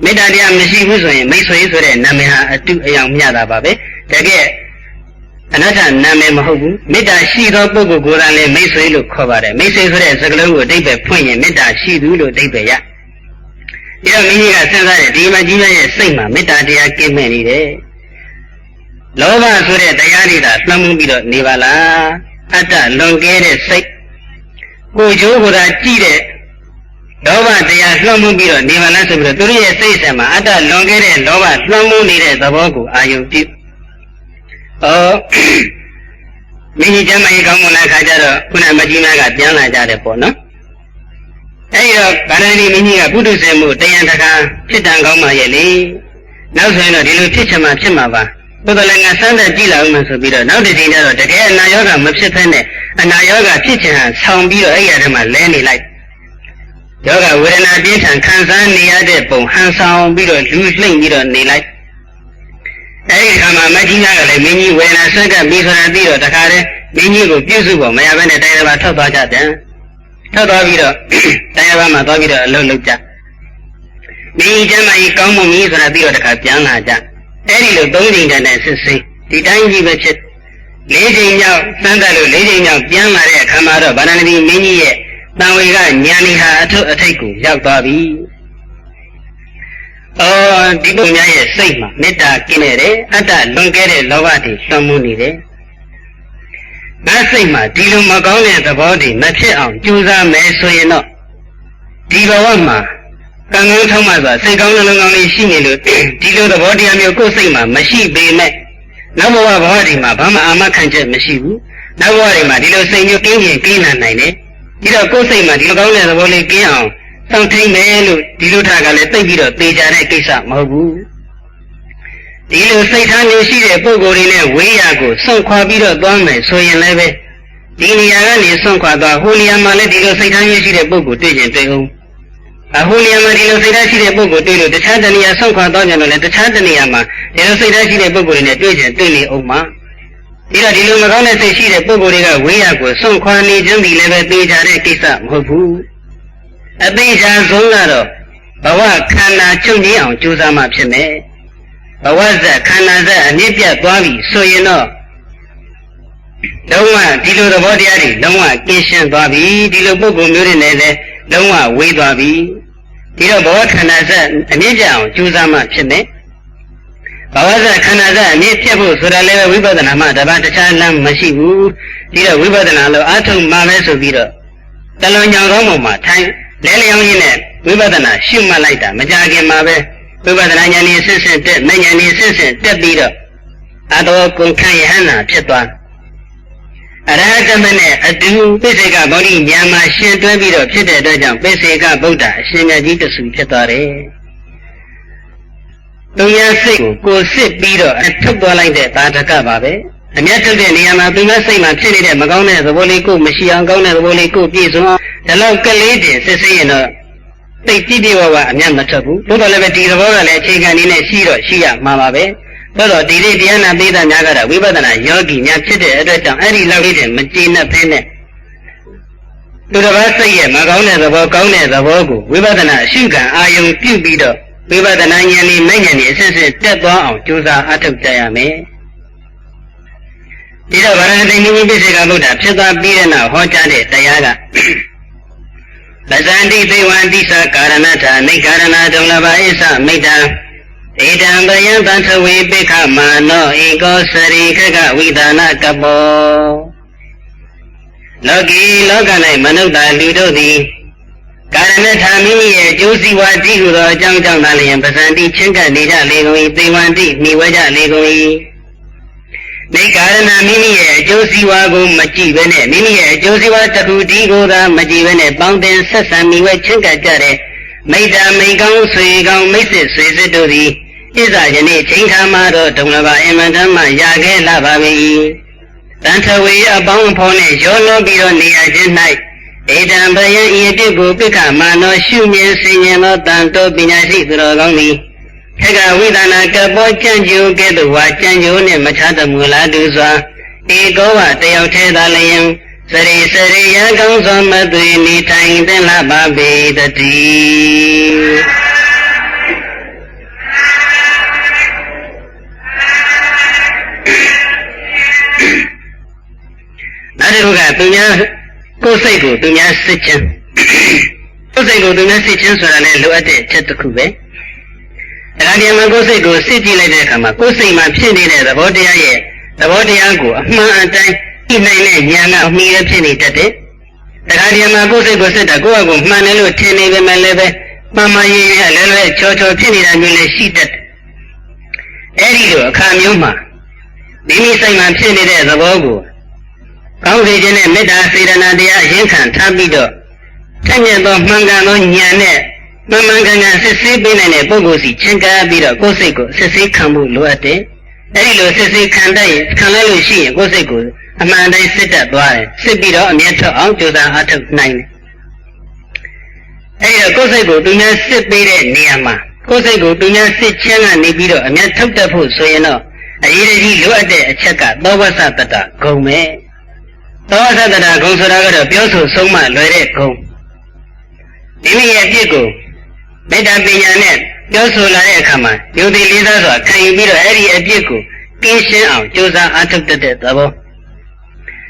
မေတ္တာတရားမရှိဘူးဆိုရင်မိတ်ဆွေဆိုတဲ့နာမည်ဟာအတုအယောင်မျှတာပါပဲတကယ်အနတ္တနာမည်မဟုတ်ဘူးမေတ္တာရှိသောပုဂ္ဂိုလ်ကိုယ်တိုင်လည်းမိတ်ဆွေလို့ခေါ်ပါတယ်မိတ်ဆွေဆိုတဲ့စကားလုံးကိုအဓိပ္ပာယ်ဖွင့်ရင်မေတ္တာရှိသူလို့အဓိပ္ပာယ်ရဒီတော့မိမိကစဉ်းစားတဲ့ဒီမကြီးရဲ့စိတ်မှာမေတ္တာတရားကင်းမဲ့နေတယ်လောဘဆိုတဲ့တရားတွေသာနှမှုပြီးတော့နေပါလားအတ္တလွန်ကဲတဲ့စိတ်ကိုကျိုးကိုယ်သာကြည့်တဲ့လောဘတရားလွှမ်းမိုးပြီးတော့နေပါလားဆိုပြီးတော့သူတို့ရဲ့စိတ်ဆံမှာအတ္တလွန်ခဲ့တဲ့လောဘလွှမ်းမိုးနေတဲ့သဘောကိုအာယုံပြုမိကြီးကျမ်းမာရေးကောင်းမွန်တဲ့အခါကျတော့ခုနမကြီးများကပြန်လာကြတယ်ပေါ့နော်အဲဒီတော့ဗန္ဒနတိမင်းကြီးကပုထုဇဉ်မှုတရားတကာဖြစ်တန်ကောင်းပါရဲ့လေနောက်ဆိုရင်တော့ဒီလိုဖြစ်ချင်မှဖြစ်မှာပါဘုဒ္ဓလည်းငါစမ်းတဲ့ကြည့်လာဦးမယ်ဆိုပြီးတော့နောက်တစ်ချိန်ကျတော့တကယ်အနာရောဂါမဖြစ်ဖက်နဲ့အနာရောဂါဖြစ်ချင်ဟန်ဆောင်းပြီးတော့အဲ့ရတဲ့မှာလဲနေလိုက်ယောဂဝေဒနာပြင်းထန်ခံစားနေရတဲ့ပုံဟန်ဆောင်ပြီးတော့လူလှိမ့်ပြီးတော့နေလိုက်အဲဒီခါမှာမကြီးကလည်းမင်းကြီးဝေဒနာဆွဲကပ်ပြီးဆိုတာပြီးတော့တခါတည်းမင်းကြီးကိုပြုစုဖို့မရဘဲနဲ့တိုင်းတစ်ပါးထောက်သွားကြတယ်ထောက်သွားပြီးတော့တိုင်းတစ်ပါးမှာသွားပြီးတော့အလုပ်လုပ်ကြမင်းကြီးကျမ်းမာရေးကောင်းမှုမင်းဆိုတာပြီးတော့တခါပြန်လာကြအဲဒီလို၃ချိန်တန်တဲ့စစ်စိဒီတိုင်းကြီးပဲဖြစ်၄ချိန်မြောက်စမ်းသပ်လို့၄ချိန်မြောက်ပြန်လာတဲ့အခါမှာတော့ဗန္ဒနတိမင်းကြီးရဲ့တန်ဝေကညာနေဟာအထုအထိတ်ကိုရောက်သွားပြီဒီပုံများရဲ့စိတ်မှာမေတ္တာကင်းနေတယ်အတ္တလွန်ကဲတဲ့လောဘတွေလွှမ်းမိုးနေတယ်ငါစိတ်မှာဒီလိုမကောင်းတဲ့သဘောတွေမဖြစ်အောင်ကြိုးစားမယ်ဆိုရင်တော့ဒီဘဝမှာကံကောင်းထောက်မှစွာစိတ်ကောင်းနှလုံးကောင်းလေးရှိနေလို့ဒီလိုသဘောတရားမျိုးကိုယ်စိတ်မှာမရှိပေမဲ့နောက်ဘဝတွေမှာဘာမှအာမခံချက်မရှိဘူးနောက်ဘဝတွေမှာဒီလိုစိတ်မျိုးကင်းရင်ကင်းနိုင်တယ်ဒီတော့ကိုယ်စိတ်မှာဒီလိုကောင်းတဲ့သဘောလေးကင်းအောင်စောင့်ထိန်မယ်လို့ဒီလိုထားကလည်းသိပြီးတော့သေချာတဲ့ကိစ္စမဟုတ်ဘူးဒီလိုစိတ်ထားမျိုးရှိတဲ့ပုဂ္ဂိုလ်တွေနဲ့ဝေးရာကိုဆွန့်ခွာပြီးတော့သွားမယ်ဆိုရင်လည်းပဲဒီနေရာကနေဆွန့်ခွာသွားဟိုနေရာမှာလည်းဒီလိုစိတ်ထားမျိုးရှိတဲ့ပုဂ္ဂိုလ်တွေ့ရင်တွေ့အောင်ဟိုနေရာမှာဒီလိုစိတ်ထားရှိတဲ့ပုဂ္ဂိုလ်တွေ့လို့တခြားတနေရာဆွန့်ခွာသွားကြတယ်လည်းတခြားတနေရာမှာဒီလိုစိတ်ထားရှိတဲ့ပုဂ္ဂိုလ်တွေနဲ့တွေ့ရင်တွေ့နေအောင်မှာဒီတော့ဒီလိုမကောင်းတဲ့စိတ်ရှိတဲ့ပုဂ္ဂိုလ်တွေကဝေးရာကိုဆွန့်ခွာနေခြင်းဒီလည်းပဲသေချာတဲ့ကိစ္စမဟုတ်ဘူးအသေးချာဆုံးကတော့ဘဝခန္ဓာချုပ်ငြိမ်းအောင်ကြိုးစားမှဖြစ်မယ်ဘဝဇက်ခန္ဓာဇက်အမြင့်ပြတ်သွားပြီဆိုရင်တော့လုံးဝဒီလိုသဘောတရားတွေလုံးဝကင်းရှင်းသွားပြီဒီလိုပုဂ္ဂိုလ်မျိုးတွေနဲ့လည်းလုံးဝဝေးသွားပြီဒီတော့ဘဝခန္ဓာဇက်အမြင့်ပြတ်အောင်ကြိုးစားမှဖြစ်မယ် ဘာဝဇခန္ဓာဇအမြင့်ဖြစ်ဖို့ဆိုတာလည်းဝိပဿနာမှတပါးတခြားလမ်းမရှိဘူးဒီတော့ဝိပဿနာလို့အထုံမှပဲဆိုပြီးတော့တလွန်ညောင်ကောင်းပုံမှာထိုင်လဲလျောင်းရင်းနဲ့ဝိပဿနာရှုမှတ်လိုက်တာမကြခင်မှာပဲဝိပဿနာဉာဏ်နဲ့ဆင့်ဆင့်တက်မဉာဏ်နဲ့ဆင့်ဆင့်တက်ပြီးတော့အတော်ကုန်ခံရဟန္တာဖြစ်သွားအရဟတမနဲ့အတူပိစိကဗောဓိဉာဏ်မှာရှင်တွဲပြီးတော့ဖြစ်တဲ့အတွက်ကြောင့်ပိစိကဗုဒ္ဓအရှင်မြတ်ကြီးတဆူဖြစ်သွားတယ်သူများစိတ်ကိုစစ်ပြီးတော့အထုတ်သွားလိုက်တဲ့သာဓကပါပဲအမြတ်ထုတ်တဲ့နေရာမှာသူများစိတ်မှာဖြစ်နေတဲ့မကောင်းတဲ့သဘောလေးကိုမရှိအောင်ကောင်းတဲ့သဘောလေးကိုပြည့်စုံအောင်ဒါလောက်ကလေးတင်စစ်စစ်ရင်တော့သိပြည့်ပြည့်ဝဝအမြတ်မထွက်ဘူးဘုရားလည်းပဲဒီသဘောကလည်းအခြေခံနည်းနဲ့ရှိတော့ရှိရမှာပါပဲသို့တော့ဒီလေးတရားနာပိဋကများကတော့ဝိပဿနာယောဂီများဖြစ်တဲ့အတွက်ကြောင့်အဲ့ဒီလောက်လေးတင်မကျေနပ်ဖဲနဲ့သူတစ်ပါးစိတ်ရဲ့မကောင်းတဲ့သဘောကောင်းတဲ့သဘောကိုဝိပဿနာအရှုခံအာယုံပြုပြီးတော့ဝိပဿနာဉာဏ်နဲ့မဲ့ဉာဏ်နဲ့အစစ်စစ်တက်သွားအောင်ကြိုးစားအားထုတ်ကြရမယ်ဒီတော့ဗာရဏိမိပိစိကဗုဒ္ဓဖြစ်သွားပြီးတဲ့နောက်ဟောကြားတဲ့တရားကပဇန္တိသေဝံတိသကာရဏထာနိကာရဏဒုံလဘအိသမိတ္တဧတံဘယံတထဝေပိခမာနောဧကောစရိခကဝိဒါနကပောလောကီလောက၌မနုဿာလူတို့သည်ကာရဏထာမိမိရဲ့အကျိုးစီးပွားကြည့်ဟုသောအကြောင်းကြောင့်သာလျှင်ပဇန္တိချင်းကပ်နေကြလေကုန်၏သေဝန္တိမိဝဲကြလေကုန်၏နိကာရဏမိမိရဲ့အကျိုးစီးပွားကိုမကြည့်ဘဲနဲ့မိမိရဲ့အကျိုးစီးပွားတစ်ခုတည်းကိုသာမကြည့်ဘဲနဲ့ပေါင်းတင်ဆက်ဆံမိဝဲချင်းကပ်ကြတဲ့မိတ္တာမိကောင်းဆွေကောင်းမိတ်ဆွေဆွေစစ်တို့သည်ဣဇာယနေ့ချိန်ခါမှာတော့ဒုံလဘအင်မတန်မှရခဲ့လာပါပြီတန်ထဝေအပေါင်းအဖော်နဲ့ရောလောပြီးတော့နေရခြင်း၌ဧတံဘယံဤအဖြစ်ကိုပိက္ခမာနောရှုမြင်ဆင်ញင်သောတန်တောပညာရှိသူတော်ကောင်းသည်ခက်ကဝိသနာကပောကြံ့ကျိုးကဲ့သို့ဝါကြံ့ကျိုးနှင့်မခြားတမူလားတူစွာဧကောဝတယောက်ထဲသာလျင်စရိစရိယကောင်းစွာမသွေနေထိုင်သင်လာပါပေတည်းနောက်တစ်ခုကသူများကိုယ်စိတ်ကိုသူများစစ်ခြင်းကိုယ်စိတ်ကိုသူများစစ်ခြင်းဆိုတာလည်းလိုအပ်တဲ့အချက်တစ်ခုပဲဒါကြမှာကိုယ်စိတ်ကိုစစ်ကြည့်လိုက်တဲ့အခါမှာကိုယ်စိတ်မှာဖြစ်နေတဲ့သဘောတရားရဲ့သဘောတရားကိုအမှန်အတိုင်းသိနိုင်တဲ့ဉာဏ်ကအမှီရဖြစ်နေတတ်တယ်ဒါကြမှာကိုယ်စိတ်ကိုစစ်တာကိုယ့်အကိုမှန်တယ်လို့ထင်နေပေမဲ့လည်းပဲမှန်မှန်ရင်းရလည်းလည်းချောချောဖြစ်နေတာမျိုးလည်းရှိတတ်တယ်အဲဒီလိုအခါမျိုးမှာမိမိစိတ်မှာဖြစ်နေတဲ့သဘောကိုကောင်းစေခြင်းနဲ့မေတ္တာစေတနာတရားရင်းခံထားပြီးတော့ထက်မြက်သောမှန်ကန်သောဉာဏ်နဲ့မှန်မှန်ကန်ကန်စစ်ဆေးပေးနိုင်တဲ့ပုဂ္ဂိုလ်စီချင်းကပ်ပြီးတော့ကိုယ်စိတ်ကိုစစ်ဆေးခံမှုလိုအပ်တယ်။အဲဒီလိုစစ်ဆေးခံတတ်ရင်ခံလိုက်လို့ရှိရင်ကိုယ်စိတ်ကိုအမှန်တိုင်းစစ်တတ်သွားတယ်။စစ်ပြီးတော့အမြတ်ထွက်အောင်ကြိုးစားအားထုတ်နိုင်တယ်။အဲဒီတော့ကိုယ်စိတ်ကိုသူများစစ်ပေးတဲ့နေရာမှာကိုယ်စိတ်ကိုသူများစစ်ချင်းကနေပြီးတော့အမြတ်ထုတ်တတ်ဖို့ဆိုရင်တော့အရေးကြီးလိုအပ်တဲ့အချက်ကသောဝဆတတဂုံပဲ။သောသတ္တရာဂုံဆိုတာကတော့ပြောဆိုဆုံးမလွယ်တဲ့ဂုံမိမိရဲ့အဖြစ်ကိုမေတ္တာပညာနဲ့ပြောဆိုလာတဲ့အခါမှာယုံကြည်လေးစားစွာခံယူပြီးတော့အဲ့ဒီအဖြစ်ကိုကင်းရှင်းအောင်ကြိုးစားအားထုတ်တတ်တဲ့သဘော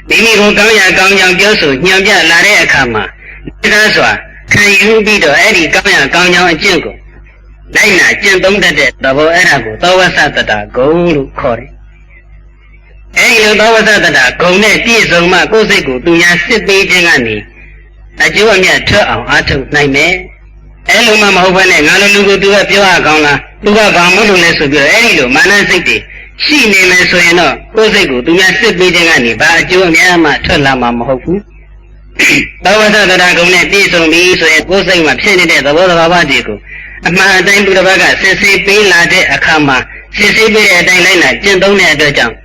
မိမိကိုကောင်းရာကောင်းကြောင်ပြောဆိုညွှန်ပြလာတဲ့အခါမှာလေးစားစွာခံယူပြီးတော့အဲ့ဒီကောင်းရာကောင်းကြောင်အကျင့်ကိုလိုက်နာကျင့်သုံးတတ်တဲ့သဘောအဲ့ဒါကိုသောဝဆတတဂုံလို့ခေါ်တယ်အဲဒီလိုသောဝသတ္တဂုံနဲ့ပြည့်စုံမှကိုယ်စိတ်ကိုသူများစစ်ပေးခြင်းကနေအကျိုးအမြတ်ထွက်အောင်အားထုတ်နိုင်မယ်။အဲလိုမှမဟုတ်ဘဲနဲ့ငါလိုလူကိုသူကပြောရကောင်းလားသူကဘာမို့လို့လဲဆိုပြီးတော့အဲဒီလိုမာနစိတ်တွေရှိနေမယ်ဆိုရင်တော့ကိုယ်စိတ်ကိုသူများစစ်ပေးခြင်းကနေဘာအကျိုးအမြတ်မှထွက်လာမှာမဟုတ်ဘူး။သောဝသတ္တဂုံနဲ့ပြည့်စုံပြီဆိုရင်ကိုယ်စိတ်မှာဖြစ်နေတဲ့သဘောသဘာဝတွေကိုအမှန်အတိုင်းသူတစ်ပါးကစစ်ဆေးပေးလာတဲ့အခါမှာစစ်ဆေးပေးတဲ့အတိုင်းလိုက်လာကျင့်သုံးတဲ့အတွက်ကြောင့်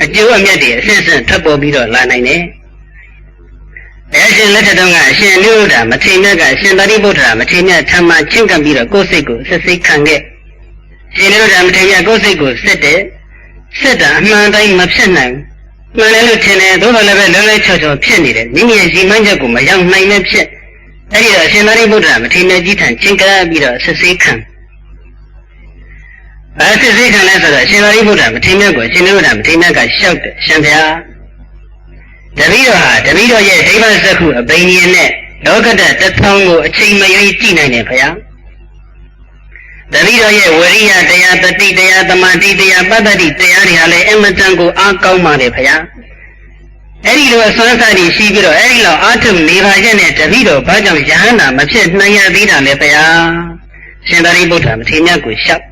အကျိုးအမြတ်တွေအစစ်အစစ်ထပ်ပေါ်ပြီးတော့လာနိုင်တယ်။အဲရှင်လက်ထက်တုန်းကအရှင်နိရုဒ္ဓမထေရမြတ်ကအရှင်သာရိပုတ္တရာမထေရမြတ်ထမ်းမှချင်းကပ်ပြီးတော့ကိုယ်စိတ်ကိုစစ်ဆေးခံခဲ့။ရှင်နိရုဒ္ဓမထေရမြတ်ကိုယ်စိတ်ကိုစစ်တယ်။စစ်တာအမှန်တိုင်းမဖြစ်နိုင်ဘူး။မှန်တယ်လို့ထင်တယ်သို့တော်လည်းပဲလွယ်လွယ်ချောချောဖြစ်နေတယ်။မိမိရဲ့ရည်မှန်းချက်ကိုမရောက်နိုင်ပဲဖြစ်။အဲဒီတော့ရှင်သာရိပုတ္တရာမထေရမြတ်ကြီးထံချင်းကပ်ပြီးတော့စစ်ဆေးခံစစ်ဆေးခံလဲဆိုတော့ရှင်သာရိပုတ္တရာမထေရမြတ်ကိုရှင်နိရုဒ္ဓမထေရမြတ်ကလျှောက်တယ်ရှင်ဗျာတပည့်တော်ရဲ့ဒိဗ္ဗစက္ခုအဘိညာဉ်နဲ့လောကဓာတ်တစ်ထောင်ကိုအချိန်မရွေးကြည့်နိုင်တယ်ဗျာ တတိတော်ရဲ့ဝရိယတရားတတိတရားသမာဓိတရားပတ္တိတရားတွေဟာလည်းအမတန်ကိုအားကောင်းပါတယ်ဗျာအဲ့ဒီလိုအစွမ်းစားတွေရှိပြီးတော့အဲ့ဒီလောက်အားထုတ်နေပါရဲ့နဲ့တတိတော်ဘာကြောင့်ယဟန္တာမဖြစ်နိုင်ရသေးတာလဲဗျာရှင်သာရိပုတ္တရာမထေရမြတ်ကိုလျှောက်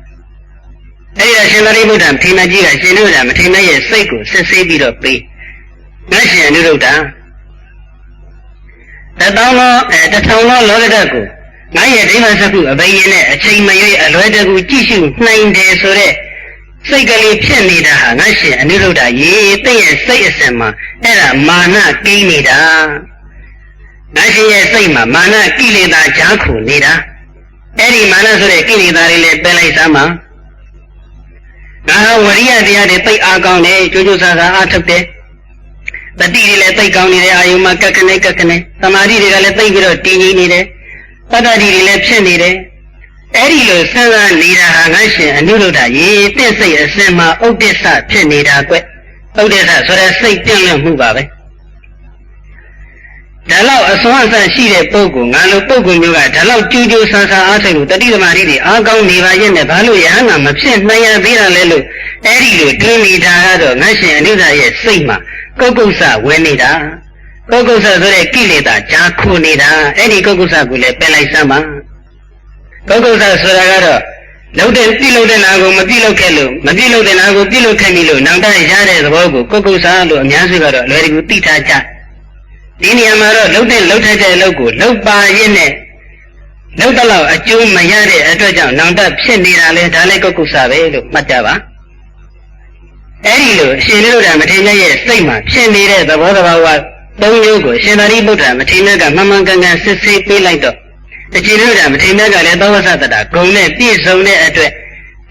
အဲ့ဒီတော့ရှင်သာရိပုတ္တရာမထေရမြတ်ကြီးကရှင်တို့ကမထေရမြတ်ရဲ့စိတ်ကိုစစ်ဆေးပြီးတော့ပေးငါရှင်အနုရုဒ္ဓတထောင်သောလောကဓာတ်ကိုငါရဲ့ဒိဗ္ဗစကုအဘိညာဉ်နဲ့အချိန်မရွေးအလွယ်တကူကြည့်ရှုနိုင်တယ်ဆိုတဲ့စိတ်ကလေးဖြစ်နေတာဟာငါရှင်အနုရုဒ္ဓရေတင့်ရဲ့စိတ်အစဉ်မှာအဲ့ဒါမာနကိန်းနေတာငါရှင်ရဲ့စိတ်မှာမာနကိလေသာကြားခုနေတာအဲ့ဒီမာနဆိုတဲ့ကိလေသာတွေလည်းပယ်လိုက်စမ်းပါငါဝရိယတရားတွေသိအားကောင်းတယ်ကြိုးကြိုးစားစားအားထုတ်တယ်တတိတွေလည်းသိကောင်းနေတယ်အာယုံမှာကက်ခနဲ့သမာဓိတွေကလည်းသိပြီးတော့တည်ငြိမ်နေတယ်ပတ္တတိတွေလည်းဖြစ်နေတယ်အဲ့ဒီလိုဆန်းစားနေတာဟာငါရှင်အနုရုဒ္ဓရေတင့်စိတ်အစဉ်မှာဥဒ္ဒစ္စဖြစ်နေတာကွဥဒ္ဒစ္စဆိုတဲ့စိတ်ပြန့်လွင့်မှုပါပဲဒါလောက်အစွမ်းအစရှိတဲ့ပုဂ္ဂိုလ်ငါလိုပုဂ္ဂိုလ်မျိုးကဒါလောက်ကြိုးကြိုးဆန်းဆန်းအားထုတ်လို့တတိသမာဓိတွေအားကောင်းနေပါရဲ့နဲ့ဘာလို့ယဟန္တာမဖြစ်နိုင်ရသေးတာလဲလို့အဲ့ဒီလိုတွင်းနေတာကတော့ငါရှင်အနုဒ္ဓရဲ့စိတ်မှာကုက္ကုဆဝင်နေတာကုက္ကုဆဆိုတဲ့ကိလေသာကြားခိုနေတာအဲ့ဒီကုက္ကုဆကိုလည်းပယ်လိုက်စမ်းပါကုက္ကုဆဆိုတာကတော့လုပ်တဲ့ပြုလုပ်တဲ့နာကိုမပြုလုပ်ခဲ့လို့မပြုလုပ်တဲ့နာကိုပြုလုပ်ခဲ့ပြီလို့နောက်တရတဲ့သဘောကိုကုက္ကုဆလို့အများစုကတော့လွယ်ကူသိထားကြဒီနေရာမှာတော့လုပ်တဲ့လုပ်ထိုက်တဲ့အလုပ်ကိုလုပ်ပါရဲ့နဲ့လုပ်တော့အကျိုးမရတဲ့အတွက်ကြောင့်နောက်တဖြစ်နေတာလဲဒါလည်းကုက္ကုဆပဲလို့မှတ်ကြပါအဲ့ဒီလိုအရှင်နုရုဒ္ဓမထေရမြတ်ရဲ့စိတ်မှာဖြစ်နေတဲ့သဘောတဘာဝသုံးမျိုးကိုရှင်သာရိပုတ္တရာမထေရမြတ်ကမှန်မှန်ကန်ကန်စစ်ဆေးပေးလိုက်တော့အရှင်နုရုဒ္ဓမထေရမြတ်ကလည်းသောဝဆတ္တဂုံနဲ့ပြည့်စုံတဲ့အတွက်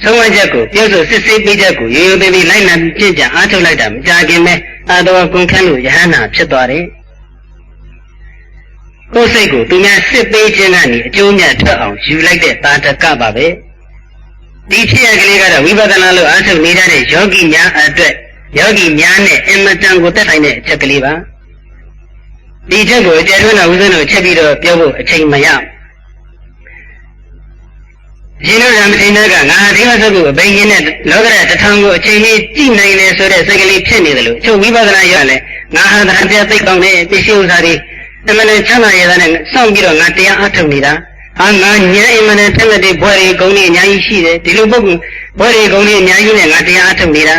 ဆုံးဝချက်ကိုပြောဆိုစစ်ဆေးပေးချက်ကိုရိုးရိုးသေးသေးလိုက်နာပြည့်ကြအားထုတ်လိုက်တာမကြခင်ပဲအာတော်ကုန်ခန်းလို့ယဟန္တာဖြစ်သွားတယ်ကိုယ်စိတ်ကိုသူများစစ်ပေးခြင်းကနေအကျိုးမြတ်ထွက်အောင်ယူလိုက်တဲ့တာတကပါပဲဒီဖြစ်ရကလေးကတော့ဝိပဿနာလို့အားထုတ်နေတဲ့အယောဂီများအတွက်ယောဂီများနဲ့အင်မတန်ကိုတက်ဆိုင်တဲ့အချက်ကလေးပါဒီချက်ကိုအကျယ်တွန်းတော့ဦးဇင်းတို့ချက်ပြီးတော့ပြောဖို့အချိန်မရရှင်တို့ဓမ္မထိန်ကငါဒိဗ္ဗစကုအဘိညာဉ်နဲ့လောကရတထောင်ကိုအချိန်ကြီးကြည့်နိုင်တယ်ဆိုတဲ့စိတ်ကလေးဖြစ်နေတယ်လို့ချုပ်ဝိပဿနာရလဲငါဟာတရားပြသိကောင်းတဲ့ပစ္စည်းဥစ္စာတွေအမှန်တန်ချမ်းသာရတဲ့နဲ့စောင့်ပြီးတော့ငါတရားအားထုတ်နေတာငါဉာဏ်အမှန်တန်ထက်တဲ့ဘွယ်တွေဂုဏ်တွေအများကြီးရှိတယ်ဒီလိုပုဂ္ဂိုလ်ဘွယ်တွေဂုဏ်တွေအများကြီးနဲ့ငါတရားအားထုတ်နေတာ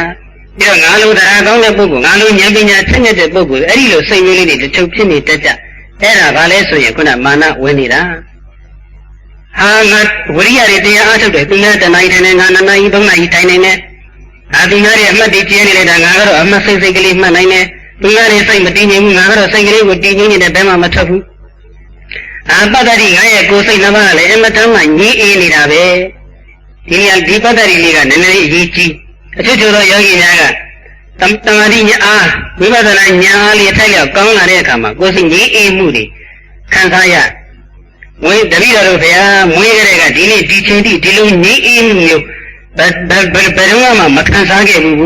ပြီးတော့ငါလိုတရားကောင်းတဲ့ပုဂ္ဂိုလ်ငါလိုဉာဏ်ပညာထက်တဲ့ပုဂ္ဂိုလ်အဲ့ဒီလိုစိတ်မျိုးလေးတွေတချို့ဖြစ်နေတတ်ကြအဲ့ဒါဘာလဲဆိုရင်ခုနမာနဝင်နေတာဟာငါဝိရိယတွေတရားအားထုတ်တယ်သူများတဏှာထိုင်နေငါ2နာရီ3နာရီထိုင်နေတယ်သူများတွေအမှတ်တွေကျင်းနေလိုက်တာငါကတော့အမှတ်စိတ်ကလေးမှတ်နိုင်တယ်သူများတွေစိတ်မတည်ငြိမ်ဘူးငါကတော့စိတ်ကလေးကိုတည်ငြိမ်နေတယ်ဘယ်မှမထွက်ဘူးပတ္တတိငါရဲ့ကိုယ်စိတ်နှပါးကလည်းအမတန်မှငြိအေးနေတာပဲဒီပတ္တတိလေးကနည်းနည်းအရေးကြီးအချို့သောယောဂီများကတမာတိညာအားဝိပဿနာညာအားလေးထိုက်ရောက်ကောင်းလာတဲ့အခါမှာကိုယ်စိတ်ငြိအေးမှုတွေခံစားရဝိတပိတော်တို့ဘုရားမွေးကြတဲ့ကဒီနေ့ဒီချိန်ထိဒီလိုငြိအေးမှုမျိုးဘယ်တော့မှမခံစားခဲ့ဘူး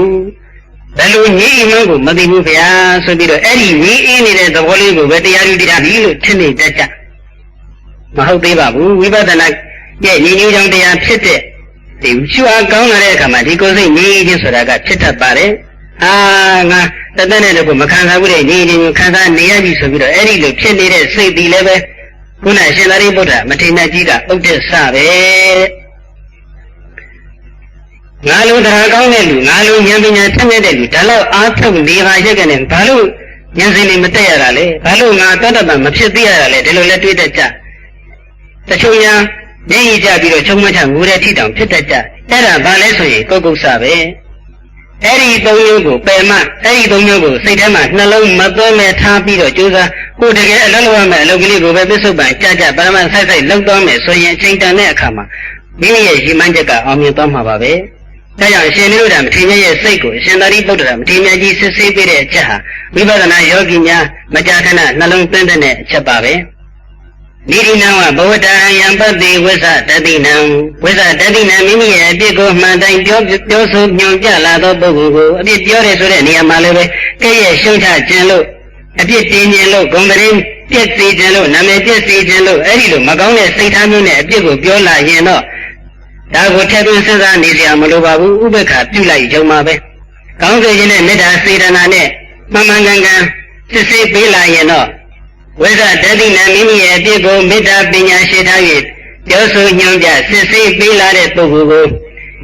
ဘယ်လိုငြိအေးမှကိုမသိဘူးဘုရားဆိုပြီးတော့အဲ့ဒီငြိအေးနေတဲ့သဘောလေးကိုပဲတရားယူတရားပြီးလို့ထင်နေတတ်ကြမဟုတ်သေးပါဘူးဝိပဿနာရဲ့ညီညွတ်ကြောင့်တရားဖြစ်တဲ့ဒီရှုအားကောင်းလာတဲ့အခါမှာဒီကိုယ်စိတ်ညီခြင်းဆိုတာကဖြစ်တတ်ပါတယ်ငါတသက်နဲ့တော့မခံစားဘူးတဲ့ညီခြင်းကိုခံစားနေရပြီဆိုပြီးတော့အဲ့ဒီလိုဖြစ်နေတဲ့စိတ်ဒီလည်းပဲခုနရှင်သာရိပုတ္တရာမထေရမြတ်ကြီးကဥဒ္ဒစ္စပဲငါလိုတရားကောင်းတဲ့လူငါလိုဉာဏ်ပညာထက်မြက်တဲ့လူဒါလောက်အားထုတ်နေပါရဲ့ကနေဘာလို့ဉာဏ်စင်နေမတက်ရတာလဲဘာလို့ငါတတ်တတ်မဖြစ်သေးရတာလဲဒီလိုလဲတွေးတတ်ကြတချို့ညာမျက်ရည်ကျပြီးတော့ချုံမချငိုတဲ့ထိတောင်ဖြစ်တတ်ကြအဲ့ဒါဘာလဲဆိုရင်ကုက္ကုဆပဲအဲ့ဒီသုံးမျိုးကိုပယ်မှအဲ့ဒီသုံးမျိုးကိုစိတ်ထဲမှာနှလုံးမသွင်းမဲ့ထားပြီးတော့ကြိုးစားကိုတကယ်အလုပ်လုပ်ရမယ်အလုပ်ကလေးကိုပဲပစ္စုပန်ကြပရမတ်ဆိုင်လုပ်သွားမယ်ဆိုရင်အချိန်တန်တဲ့အခါမှာမိမိရဲ့ရည်မှန်းချက်ကအောင်မြင်သွားမှာပါပဲဒါကြောင့်ရှင်နုရုဒ္ဓမထေရရဲ့စိတ်ကိုရှင်သာရိပုတ္တရာမထေရမြတ်ကြီးစစ်ဆေးပေးတဲ့အချက်ဟာဝိပဿနာယောဂီများမကြာခဏနှလုံးသွင်းတဲ့အချက်ပါပဲနိရိနံဝဘဝတ္တယံပတ္တိဝိသတတိနံဝိသတတိနံမိမိရဲ့အပြစ်ကိုမှန်တိုင်းပြောဆိုညွှန်ပြလာသောပုဂ္ဂိုလ်ကိုအပြစ်ပြောတယ်ဆိုတဲ့နေရာမှာလည်းပဲကဲ့ရဲ့ရှုံချခြင်းလို့အပြစ်တင်ခြင်းလို့ဂုဏ်သတင်းပြည့်စေခြင်းလို့နာမည်ပြည့်စေခြင်းလို့အဲ့ဒီလိုမကောင်းတဲ့စိတ်ထားမျိုးနဲ့အပြစ်ကိုပြောလာရင်တော့ ဒါကိုထည့်သွင်းစဉ်းစားနေကြမလို့ပါဘူးဥပ္ပခါပြုလိုက်ကြုံပါပဲကောင်းစေခြင်းနဲ့မေတ္တာစေတနာနဲ့မှန်မှန်ကန်ကန်စစ်စစ်ပေးလာရင်တော့ဝိဇ္ဇတတိနာမိမိရဲ့အပြစ်ကိုမေတ္တာပညာရှိထား၍ပြောဆိုညွှန်ပြစစ်စစ်ပေးလာတဲ့ပုဂ္ဂိုလ်ကို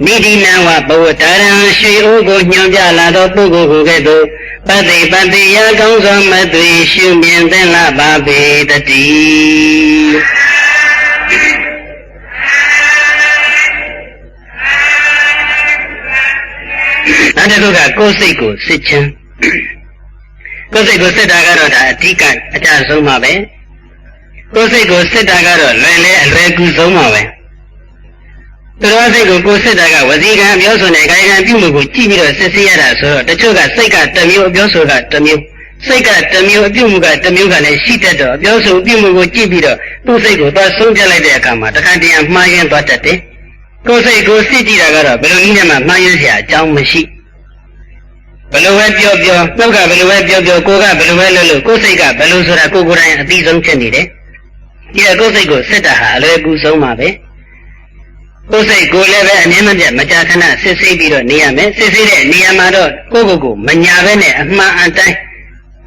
နိဒိနဝဘဝတာရံရွှေအိုးကိုညွှန်ပြလာသောပုဂ္ဂိုလ်ကိုကဲ့သို့ပတိပတိယကောင်းစွာမသွေရှုမြင်သင်လာပါပေတည်းနောက်တစ်ခုကကိုယ်စိတ်ကိုစစ်ခြင်းကိုယ်စိတ်ကိုစစ်တာကတော့ဒါအဓိကအကျဆုံးပါပဲကိုယ်စိတ်ကိုစစ်တာကတော့လွယ်လဲအလွယ်ကူဆုံးပါပဲသူတော်စိတ်ကိုကိုယ်စစ်တာကဝစီကံပြောဆိုတဲ့ကာယကံပြုမှုကိုကြည့်ပြီးတော့စစ်ဆေးရတာဆိုတော့တချို့ကစိတ်ကတစ်မျိုးအပြောဆိုတာတစ်မျိုးစိတ်ကတစ်မျိုးအပြုမှုကတစ်မျိုးကလည်းရှိတတ်တော့အပြောဆိုပြုမှုကိုကြည့်ပြီးတော့သူ့စိတ်ကိုသွားဆုံးဖြတ်လိုက်တဲ့အခါမှာတခါတည်းမှားယွင်းသွားတတ်တယ်ကိုယ်စိတ်ကိုစစ်ကြည့်တာကတော့ဘယ်လိုနည်းနဲ့မှမှားယွင်းစရာအကြောင်းမရှိဘယ်လိုပဲပြောပြောနှုတ်ကဘယ်လိုပဲပြောပြောကိုယ်ကဘယ်လိုပဲလုပ်လို့ကိုယ်စိတ်ကဘယ်လိုဆိုတာကိုယ်ကိုယ်တိုင်အသိဆုံးဖြစ်နေတယ်ဒီကိုယ်စိတ်ကိုစစ်တာဟာအလွယ်ကူဆုံးပါပဲကိုယ်စိတ်ကိုလည်းပဲအမြဲမပြတ်မကြာခဏစစ်ဆေးပြီးတော့နေရမယ်စစ်ဆေးတဲ့နေရာမှာတော့ကိုယ့်ကိုယ်ကိုမညာပဲနဲ့အမှန်အတိုင်း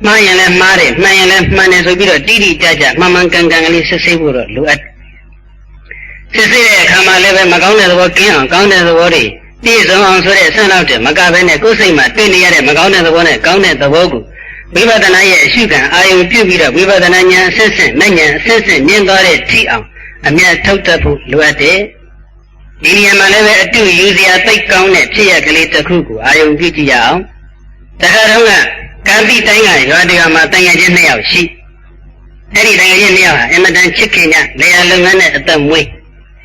မှားရင်လည်းမှားတယ်မှန်ရင်လည်းမှန်တယ်ဆိုပြီးတော့တိတိကျကျမှန်မှန်ကန်ကန်ကလေးစစ်ဆေးဖို့တော့လိုအပ်စစ်ဆေးတဲ့အခါမှာလည်းပဲမကောင်းတဲ့သဘောကင်းအောင်ကောင်းတဲ့သဘောတွေပြည့်စုံအောင်ဆိုတဲ့ဆန်းလောက်တဲ့မကပဲနဲ့ကိုယ်စိတ်မှာတွေ့နေရတဲ့မကောင်းတဲ့သဘောနဲ့ကောင်းတဲ့သဘောကိုဝိပဿနာရဲ့အရှုခံအာယုံပြုပြီးတော့ဝိပဿနာဉာဏ်အစစ်စစ်နဲ့ဉာဏ်အစစ်စစ်မြင်သွားတဲ့ထိအောင်အမြတ်ထုတ်တတ်ဖို့လိုအပ်တယ်ဒီနေရာမှာလည်းပဲအတူယူစရာသိကောင်းတဲ့ဖြစ်ရကလေးတစ်ခုကိုအာယုံပြုကြည့်ရအောင်တခါတော့ကံတိတိုင်းကရွာတရားမှာတန်ရချင်း2ယောက်ရှိအဲ့ဒီတန်ရချင်း2ယောက်ဟာအင်မတန်ချစ်ခင်ကြလေယာလုပ်ငန်းနဲ့အသက်မွေး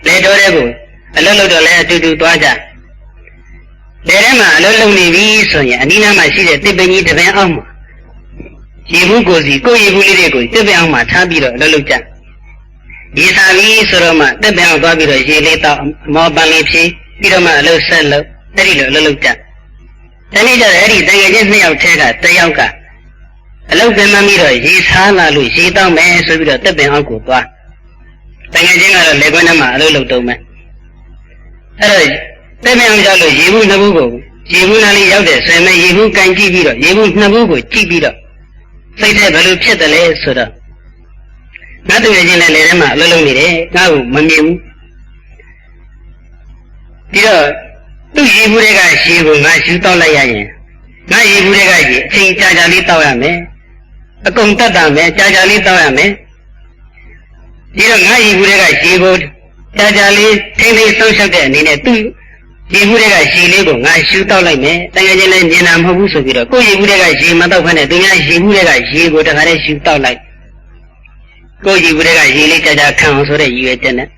လေတော်တဲ့ကိုအလုပ်လုပ်တော့လည်းအတူတူသွားကြလေထဲမှာအလုပ်လုပ်နေပြီဆိုရင်အနီးနားမှာရှိတဲ့တစ်ပင်ကြီးတစ်ပင်အောက်မှာရေဘူးကိုစီကိုရေဘူးလေးတွေကိုတစ်ပင်အောက်မှာထားပြီးတော့အလုပ်လုပ်ကြရေစာပြီးဆိုတော့မှတစ်ပင်အောက်သွားပြီးတော့ရေလေးတောက်အမောပန်းလေးဖြေးပြီးတော့မှအလုပ်ဆက်လုပ်အဲ့ဒီလိုအလုပ်လုပ်ကြတနေ့ကျတော့အဲ့ဒီတကယ်ချင်း2ယောက်ထဲက1ယောက်ကအလုပ်ပြန်မှပြီးတော့ရေစားလာလို့ရေတောက်မယ်ဆိုပြီးတော့တစ်ပင်အောက်ကိုသွားတကယ်ချင်းကတော့လေခွန်းထဲမှာအလုပ်လုပ်တုံးမယ်အဲ့တော့တစ်ပင်အောက်ရောက်လို့ရေဘူး2ဘူးကိုရေဘူးနားလေးရောက်တယ်ဆိုရင်ရေဘူးကန်ကြည့်ပြီးတော့ရေဘူး2ဘူးကိုကြည့်ပြီးတော့စိတ်ထဲဘယ်လိုဖြစ်တယ်လဲဆိုတော့ငါတကယ်ချင်းလည်းလေထဲမှာအလုပ်လုပ်နေတယ်ငါ့ကိုမမြင်ဘူးပြီးတော့သူ့ရေဘူးတွေကရေကိုငါရှူတောက်လိုက်ရရင်ငါရေဘူးတွေကရေအချိန်ကြာကြာလေးတောက်ရမယ်အကုန်တတ်တာမယ်ကြာကြာလေးတောက်ရမယ်ပြီးတော့ငါရေဘူးတွေကရေကိုကြာကြာလေးထိမ့်သိမ်းဆုံးရှုပ်တဲ့အနေနဲ့သူ့ရေဘူးတွေကရေလေးကိုငါရှူတောက်လိုက်မယ်တကယ်ချင်းလည်းမြင်တာမဟုတ်ဘူးဆိုပြီးတော့ကိုယ်ရေဘူးတွေကရေမတောက်ဖက်နဲ့သူများရေဘူးတွေကရေကိုတခါတည်းရှူတောက်လိုက်ကိုယ်ရေဘူးတွေကရေလေးကြာကြာခံအောင်ဆိုတဲ့ရည်ရွယ်ချက်နဲ့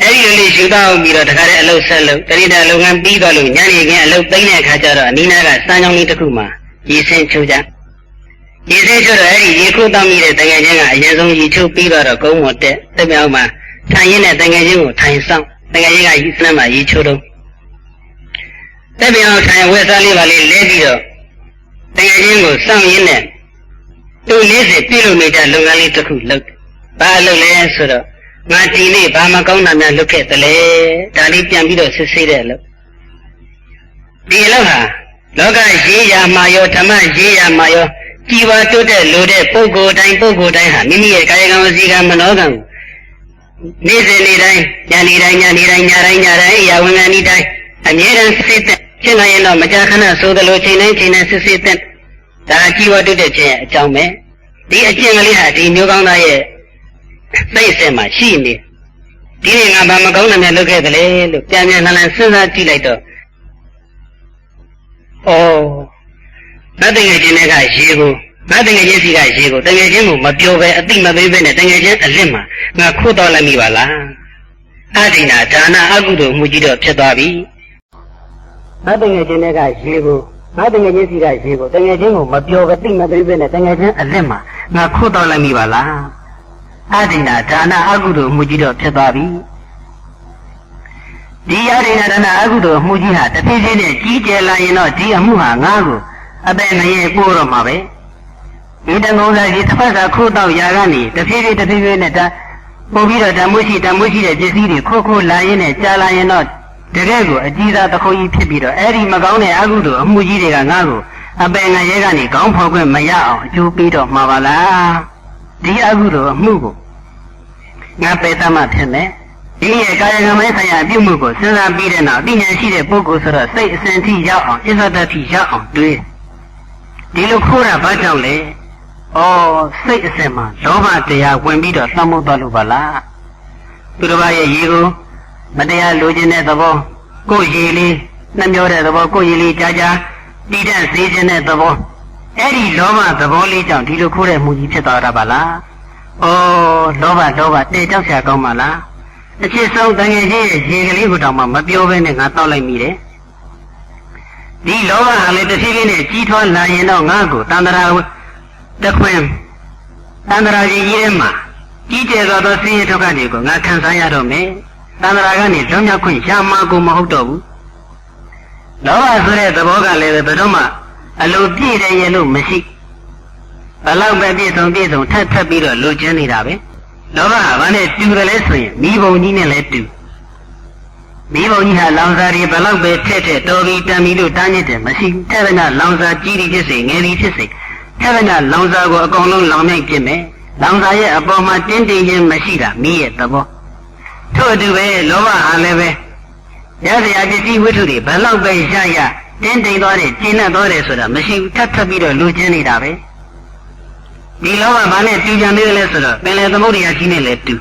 အဲ့ဒီလိုလေးရှူတောက်ပြီးတော့တခါတည်းအလုပ်ဆက်လုပ်တတိယလုပ်ငန်းပြီးတော့လို့ညနေခင်းအလုပ်သိမ်းတဲ့အခါကျတော့အနီးနားကစမ်းချောင်းလေးတစ်ခုမှာရေဆင်းချိုးကြရေဆင်းချိုးတော့အဲ့ဒီရေခုတ်တောက်မိတဲ့တကယ်ချင်းကအရင်ဆုံးရေချိုးပြီးတော့ကုန်းပေါ်တက်တက်မြောက်မှာထိုင်ရင်းနဲ့တကယ်ချင်းကိုထိုင်ဆောင်တကယ်ချင်းကရေစမ်းမှာရေချိုးတော့တက်မြောက်ထိုင်ဝက်စားလေးပါလေးလဲပြီးတော့တကယ်ချင်းကိုစောင့်ရင်းနဲ့သူ40ပြုလုပ်နေကြလုပ်ငန်းလေးတစ်ခုလုပ်ဘာလုပ်လဲဆိုတော့ငါဒီနေ့ဘာမှကောင်းတာများလုပ်ခဲ့တယ်လေဒါလေးပြန်ပြီးတော့စစ်ဆေးတယ်လို့ဒီအလုပ်ဟာလောကရေးရာမှာရောဓမ္မရေးရာမှာရောကြည်ဝါတိုးတဲ့လိုတဲ့ပုဂ္ဂိုလ်တိုင်းဟာမိမိရဲ့ကာယကံဝစီကံမနောကံနေ့စဉ်နေ့တိုင်းညနေတိုင်းညတိုင်းအရာဝင်ငန်းဤတိုင်းအမြဲတမ်းစစ်တဲ့ရှင်းနိုင်ရင်တော့မကြာခဏဆိုသလိုချိန်တိုင်းစစ်စစ်တဲ့ဒါကြည်ဝါတိုးတဲ့ခြင်းရဲ့အကြောင်းပဲဒီအကျင့်ကလေးဟာဒီမျိုးကောင်းသားရဲ့စိတ်အစစ်မှာရှိနေဒီနေ့ငါဘာမကောင်းတဲ့များလုပ်ခဲ့တယ်လေလို့ပြန်ပြန်လှန်လှန်စဉ်းစားကြည့်လိုက်တော့ငါတကယ်ချင်းတွေကရေကိုငါတကယ်ချင်းစီကရေကိုတကယ်ချင်းကိုမပြောပဲအတိမပေးပဲနဲ့တကယ်ချင်းအလစ်မှာငါခိုးတော့လိုက်မိပါလားအဒိနာဒါနအကုသိုလ်မှုကြီးတော့ဖြစ်သွားပြီငါတကယ်ချင်းတွေကရေကိုငါတကယ်ချင်းစီကရေကိုတကယ်ချင်းကိုမပြောပဲတိမပေးပဲနဲ့တကယ်ချင်းအလစ်မှာငါခိုးတော့လိုက်မိပါလားအဒိနာဒါနအကုသိုလ်မှုကြီးတော့ဖြစ်သွားပြီဒီအဒိနာဒါနအကုသိုလ်မှုကြီးဟာတဖြည်းဖြည်းနဲ့ကြီးကျယ်လာရင်တော့ဒီအမှုဟာငါ့ကိုအပယ်ငရဲပို့တော့မှာပဲဒီတငုံစားဒီတစ်ဖက်ကခိုးတော့ຢာကနေတဖြည်းဖြည်းနဲ့ဒါ ပို့ပြီးတော့တမိုးရှိတဲ့ပစ္စည်းတွေခိုးလာရင်းနဲ့ကြာလာရင်တော့တကယ်ကိုအကြီးစားတခုကြီးဖြစ်ပြီးတော့အဲ့ဒီမကောင်းတဲ့အကုသိုလ်အမှုကြီးတွေကငါ့ကိုအပယ်ငရဲကနေခေါင်းဖောက်ခွင့်မရအောင်အကျိုးပေးတော့မှာပါလားဒီအကုသိုလ်အမှုကိုငါပယ်သမှဖြစ်မယ်ဒီရဲ့ကာယကံပိုင်းဆိုင်ရာအပြုမှုကိုစဉ်းစားပြီးတဲ့နောက်အဉာဏ်ရှိတဲ့ပုဂ္ဂိုလ်ဆိုတော့စိတ်အစဉ်ထိရောက်အောင်အစ္ဆဒတိရောက်အောင်တွေးဒီလိုခိုးတာဘာကြောင့်လဲဩစိတ်အစဉ်မှာလောဘတရားဝင်ပြီးတော့သတ်မှုသွားလို့ပါလားသူတစ်ပါးရဲ့ရေကိုမတရားလိုချင်တဲ့သဘောကိုယ်ရေလေးနှမျောတဲ့သဘောကိုယ်ရေလေးကြာကြာတည်တဲ့စေခြင်းတဲ့သဘောအဲ့ဒီလောဘသဘောလေးကြောင့်ဒီလိုခိုးတဲ့မှုကြီးဖြစ်သွားတာပါလားဩလောဘတဲကြောက်ရှာကောင်းပါလားအချစ်ဆုံးတန်ငယ်ချင်းရဲ့ရေကလေးကိုတောင်မှမပြောဘဲနဲ့ငါတောက်လိုက်မိတယ်ဒီလောဘဟာလည်းတစ်ဖြည်းဖြည်းနဲ့ကြီးထွားလာရင်တော့ငါ့ကိုတန္တရာတခွင်တန္တရာကြီးရဲ့မှာကြီးကျယ်သောဆင်းရဲဒုက္ခတွေကိုငါခံစားရတော့မယ်တန္တရာကနေလွန်မြောက်ခွင့်ရမှာကိုမဟုတ်တော့ဘူးလောဘဆိုတဲ့သဘောကလည်းဘယ်တော့မှအလိုပြည့်တယ်ရဲ့လို့မရှိဘလောက်ပဲပြည့်စုံထပ်ပြီးတော့လိုချင်နေတာပဲလောဘကဘာနဲ့တူတယ်လဲဆိုရင်မိဘုံကြီးနဲ့လည်းတူမိဘုံကြီးဟာလောင်စာတွေဘလောက်ပဲထက်တော်ပြီးတန်ပြီးလို့တားညစ်တယ်မရှိထက်တဲ့လောင်စာကြီးသည်ဖြစ်စေငယ်သည်ဖြစ်စေထက်တဲ့လောင်စာကိုအကုန်လုံးလောင်မြိုက်ပြစ်မယ်လောင်စာရဲ့အပေါ်မှာတင်းတင်းချင်းမရှိတာမိရဲ့သဘောထို့အတူပဲလောဘဟာလည်းပဲရစရာပစ္စည်းဝိတ္ထုတွေဘလောက်ပဲရတင်းတင်းသွားတယ်ကျဉ်းသွားတယ်ဆိုတာမရှိဘူးထပ်ပြီးတော့လူချင်းနေတာပဲဒီလောဘဘာနဲ့တူကြနေလဲဆိုတော့ပင်လယ်သမုဒ္ဒရာကြီးနဲ့လည်းတူ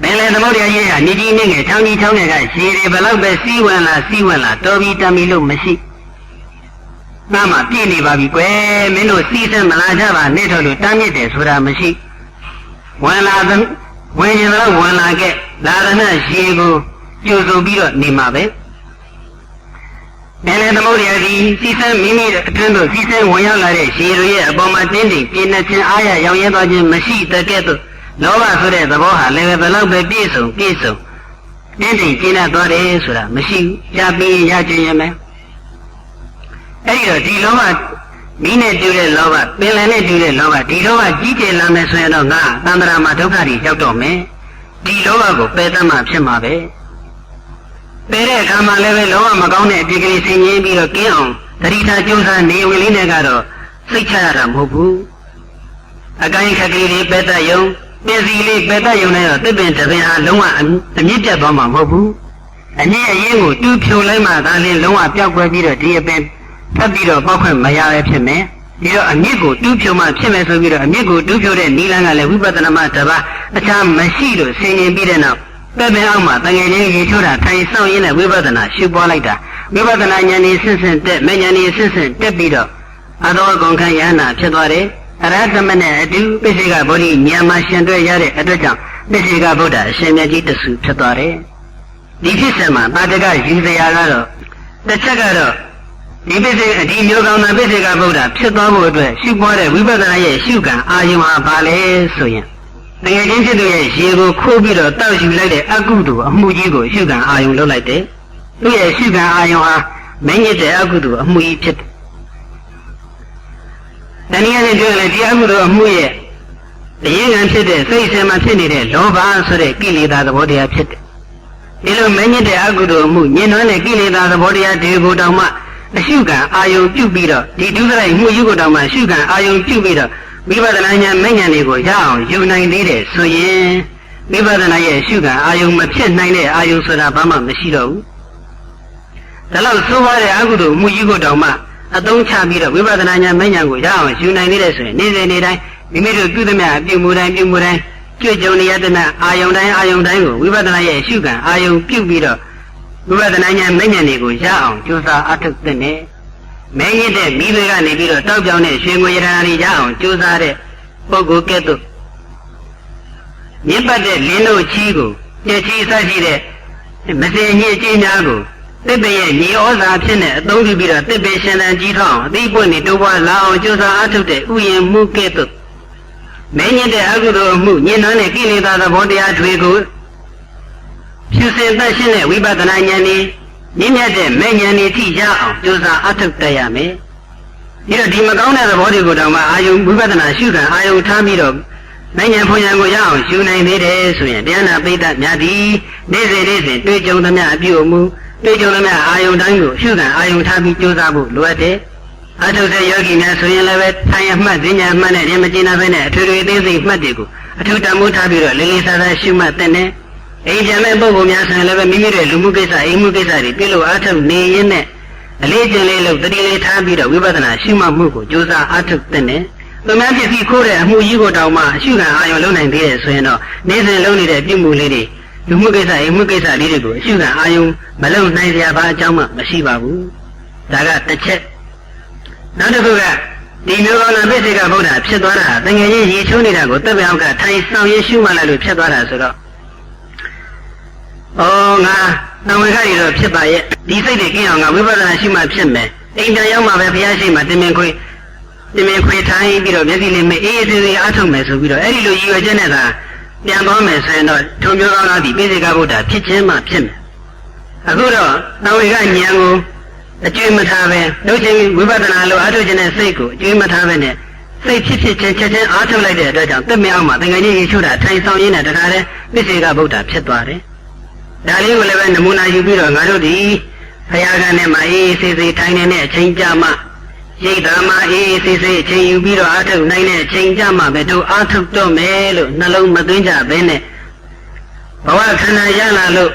ပင်လယ်သမုဒ္ဒရာကြီးကနေကြီးနေငယ်ချောင်းကြီးချောင်းငယ်ကရေတွေဘလောက်ပဲစီးဝင်လာတော်ပြီးတမ်းပြီးလို့မရှိနာမပြည့်နေပါပြီကွယ်မင်းတို့စီးစမ်းမလာကြပါနဲ့တော့လို့တားမြစ်တယ်ဆိုတာမရှိဝင်ရင်တော့ဝင်လာခဲ့လာရဏရေကိုကျိုးစုံပြီးတော့နေမှာပဲပင်လယ်သမုဒ္ဒရာကြီးစီးစမ်းမိမိအတွင်းသို့စီးစမ်းဝင်ရောက်လာတဲ့ရေတွေရဲ့အပေါ်မှာတင်းတင်းပြင်းနေခြင်းအားရရောင်ရဲသွားခြင်းမရှိတဲ့ကဲ့သို့လောဘဆိုတဲ့သဘောဟာလည်းဘယ်လောက်ပဲပြည့်စုံတင်းတင်းပြင်းနေသွားတယ်ဆိုတာမရှိဘူးရပြီးရခြင်းရမယ်အဲ့ဒီတော့ဒီလောဘမိနဲ့တူတဲ့လောဘပင်လယ်နဲ့တူတဲ့လောဘဒီလောဘကြီးကျယ်လာမယ်ဆိုရင်တော့ငါသံဃာမှာဒုက္ခတွေရောက်တော့မယ်ဒီလောဘကိုပယ်တတ်မှဖြစ်မှာပဲပယ်တဲ့အခါမှာလည်းပဲလောဘမကောင်းတဲ့အပြစ်ကလေးဆင်ញင်းပြီးတော့ကင်းအောင်သတိထားကြိုးစားနေဝင်လေးနဲ့ကတော့စိတ်ချရတာမဟုတ်ဘူးအကိုင်းခက်ကလေးတွေပယ်တတ်ယုံပစ္စည်းလေးပယ်တတ်ယုံနဲ့တော့တစ်ပင်တစ်ပင်ဟာလုံးဝအမြင့်ပြတ်သွားမှာမဟုတ်ဘူးအမြင့်အရင်ကိုတူးဖြိုလိုက်မှသာလျှင်လုံးဝပျောက်ကွယ်ပြီးတော့ဒီအပင်ထပ်ပြီးတော့ပေါက်ခွင့်မရပဲဖြစ်မယ်ပြီးတော့အမြင့်ကိုတူးဖြိုမှဖြစ်မယ်ဆိုပြီးတော့အမြင့်ကိုတူးဖြိုတဲ့နိလန်းကလည်းဝိပဿနာမှတပါအခြားမရှိလို့ဆင်ញင်ပြီးတဲ့နောက်ပဲ့အောက်မှာတငယ်ချင်းရေချိုးတာထိုင်ဆောင်ရင်းနဲ့ဝိပဿနာရှုပွားလိုက်တာဝိပဿနာဉာဏ်ဤဆင့်တက်မဉာဏ်ဤဆင့်တက်ပြီးတော့အတော်ကုန်ခန့်ယန္နာဖြစ်သွားတယ်အရဟတမနဲ့အတူပိစိကဗောဓိဉာဏ်မှာရှင်တွေ့ရတဲ့အတွက်ကြောင့်ပိစိကဗုဒ္ဓအရှင်မြတ်ကြီးတဆူဖြစ်သွားတယ်ဒီဖြစ်စဉ်မှာပါဠကယူစရာကတော့တစ်ချက်ကတော့ဒီပိစိဒီမျိုးကောင်းတဲ့ပိစိကဗုဒ္ဓဖြစ်သွားဖို့အတွက်ရှုပွားတဲ့ဝိပဿနာရဲ့ရှုကံအာယုံဟာဘာလဲဆိုရင်တကယ်ချင်းဖြစ်တဲ့ရေကိုခိုးပြီးတော့တောက်ယူလိုက်တဲ့အကုသိုလ်အမှုကြီးကိုရှုကံအာယုံလုပ်လိုက်တယ်။သူ့ရဲ့ရှုကံအာယုံဟာမင်းရတဲ့အကုသိုလ်အမှုကြီးဖြစ်တယ်။တနည်းအားဖြင့်ပြောရင်ဒီအကုသိုလ်အမှုရဲ့အရင်ကဖြစ်တဲ့စိတ်ဆင်မှာဖြစ်နေတဲ့လောဘဆိုတဲ့ကိလေသာသဘောတရားဖြစ်တယ်။ဒီလိုမင်းရတဲ့အကုသိုလ်အမှုညှဉ်းနှွမ်းတဲ့ကိလေသာသဘောတရားတွေကိုတောင်မှအရှုကံအာယုံပြုပြီးတော့ဒီဒုစရိုက်မှုယူကိုတောင်မှရှုကံအာယုံပြုပြီးတော့ဝိပဿနာဉာဏ်မဉဏ်တွေကိုရအောင်ယူနိုင်သေးတယ်ဆိုရင်ဝိပဿနာရဲ့ရှုကံအာယုံမဖြစ်နိုင်တဲ့အာယုံဆိုတာဘာမှမရှိတော့ဘူး။ဒါလို့ဆိုပါတဲ့အကုသိုလ်မှုကြီးကိုတောင်မှအသုံးချပြီးတော့ဝိပဿနာဉာဏ်မဉဏ်ကိုရအောင်ယူနိုင်သေးတယ်ဆိုရင်နေ့စဉ်နေ့တိုင်းမိမိတို့ပြုသမျှအပြုမှုတိုင်းကြွကြုံနေရတဲ့အာယုံတိုင်းကိုဝိပဿနာရဲ့ရှုကံအာယုံပြုပြီးတော့ဝိပဿနာဉာဏ်မဉဏ်တွေကိုရအောင်ကြိုးစားအထောက်တဲ့နဲ့မင်းရတဲ့မိတွေကနေပြီးတော့တောက်ပြောင်တဲ့ရွှေငွေရတနာတွေရအောင်ကြိုးစားတဲ့ပုဂ္ဂိုလ်ကဲ့သို့မြင့်ပတ်တဲ့လင်းတို့ချီးကိုပြည့်ချီးဆက်ရှိတဲ့မစင်ညစ်ကြီးများကိုတစ်ပင်ရဲ့ညီဩဇာဖြစ်နေအသုံးပြုပြီးတော့တစ်ပင်ရှင်သန်ကြီးထွားအောင်အသိပွင့်နေတိုးပွားလာအောင်ကြိုးစားအထောက်တဲ့ဥယျာဉ်မှုကဲ့သို့မင်းရတဲ့အကုသိုလ်အမှုညှဉ်းနှွမ်းတဲ့ကိလေသာသဘောတရားတွေကိုဖြူစင်သက်ရှင်းတဲ့ဝိပဿနာဉာဏ်ဤမြင့်မြတ်တဲ့မဲ့ဉာဏ်ဤထိရအောင်ကြိုးစားအထောက်တတ်ရမယ်။ဒီတော့ဒီမကောင်းတဲ့သဘောတွေကိုတောင်မှအာယုံဝိပဿနာရှုခံအာယုံထားပြီးတော့ နိုင်ငံဖွံ့ရကိုရအောင်ရှုနိုင်သေးတယ်ဆိုရင်တရားနာပိဋကများသည်နေ့စဉ်တွေ့ကြုံသမျှအပြုအမူတွေ့ကြုံသမျှအာယုန်တိုင်းကိုရှုခံအာယုန်ထားပြီးကြိုးစားဖို့လိုအပ်တယ်အထုတဲ့ယောဂီများဆိုရင်လည်းပဲထိုင်အမှတ်ဈဉာအမှတ်နဲ့ဒီမကျင်နာပဲနဲ့အထွေထွေသေးစိတ်မှတ်တွေကိုအထူးတမိုးထားပြီးတော့လေးလေးစားစားရှုမှတ်တဲ့နဲ့အိမ်ပြန်မဲ့ပုဂ္ဂိုလ်များဆိုရင်လည်းပဲမိမိရဲ့လူမှုကိစ္စအိမ်မှုကိစ္စတွေပြုလို့အားထုတ်နေရင်းနဲ့အလေးကျင့်လေးလို့တတိလေးထားပြီးတော့ဝိပဿနာရှုမှတ်မှုကိုကြိုးစားအားထုတ်တဲ့နဲ့သူများဖြစ်ပြီးခိုးတဲ့အမှုကြီးကိုတောင်မှအရှုခံအာရုံလုပ်နိုင်သေးတယ်ဆိုရင်တော့နေ့စဉ်လုပ်နေတဲ့ပြုမှုလေးတွေလူမှုကိစ္စအိမ်မှုကိစ္စလေးတွေကိုအရှုခံအာရုံမလုပ်နိုင်ကြပါအကြောင်းမှမရှိပါဘူးဒါကတစ်ချက်နောက်တစ်ခုကဒီမျိုးကောင်းတဲ့ပိစိကဗုဒ္ဓဖြစ်သွားတာတကယ်ကြီးရေချိုးနေတာကိုတက်ပြောက်ကထိုင်ဆောင်ရရှုမှလိုက်လို့ဖြစ်သွားတာဆိုတော့ငါတဝေခါရီတော့ဖြစ်ပါရဲ့ဒီစိတ်တွေကင်းအောင်ငါဝိပဿနာရှုမှဖြစ်မယ်အိမ်ပြန်ရောက်မှပဲဘုရားရှိခိုးတင်မင်ခွေထိုင်ပြီးတော့မျက်စိလေးမဲ့အေးအေးသေးအားထုတ်မယ်ဆိုပြီးတော့အဲ့ဒီလိုရည်ရွယ်ချက်နဲ့သာပြန်သွားမယ်ဆိုရင်တော့ထုံမျိုးကောင်းလားဒီပိစိကဗုဒ္ဓဖြစ်ခြင်းမှဖြစ်မယ်အခုတော့တဝေခဉာဏ်ကိုအကျွေးမထားပဲတို့ချင်းဝိပဿနာလိုအားထုတ်ခြင်းနဲ့စိတ်ကိုအကျွေးမထားပဲနဲ့စိတ်ဖြစ်ချင်းချက်ချင်းအားထုတ်လိုက်တဲ့အတွက်ကြောင့်တက်မြောက်မှတန်ခါးကြီးရေချိုးတာထိုင်ဆောင်ရင်းနဲ့တခါတည်းပိစိကဗုဒ္ဓဖြစ်သွားတယ်ဒါလေးကိုလည်းပဲနမူနာယူပြီးတော့ငါတို့ဒီဘုရားကနဲ့မှအေးအေးဆေးထိုင်နေတဲ့အချိန်ကြမှရိတ်တာမှအေးအေးဆေးအချိန်ယူပြီးတော့အားထုတ်နိုင်တဲ့အချိန်ကြမှပဲတို့အားထုတ်တော့မယ်လို့နှလုံးမသွင်းကြဘဲနဲ့ဘဝခန္ဓာရလာလို့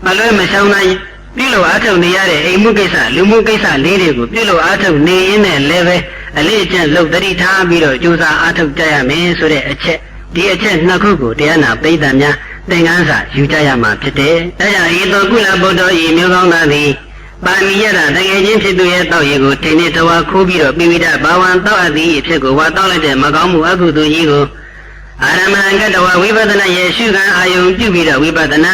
မလွဲမရှောင်နိုင်ပြုလို့အားထုတ်နေရတဲ့အိမ်မှုကိစ္စလူမှုကိစ္စလေးတွေကိုပြုလို့အားထုတ်နေရင်းနဲ့လည်းပဲအလေးအကျင့်လုပ်တတိထားပြီးတော့ကြိုးစားအားထုတ်ကြရမယ်ဆိုတဲ့အချက်ဒီအချက်နှစ်ခုကိုတရားနာပိဋကများသင်္ကန်းစာယူကြရမှာဖြစ်တယ်။ဒါကြောင့်ဤသို့ကုလဗုဒ္ဓဤမျိုးကောင်းသားသည်ပါဏိယတာတကယ်ချင်းဖြစ်သူရဲ့တောက်ရည်ကိုထိနေတဝါခိုးပြီးတော့ပိဝိဒဘာဝံတောက်အပ်သည့်အဖြစ်ကိုဝါတောက်လိုက်တဲ့မကောင်းမှုအကုသိုလ်ကြီးကိုအာရမံကတဝဝိပဿနာရဲ့ရှုခံအာယုံပြုပြီးတော့ဝိပဿနာ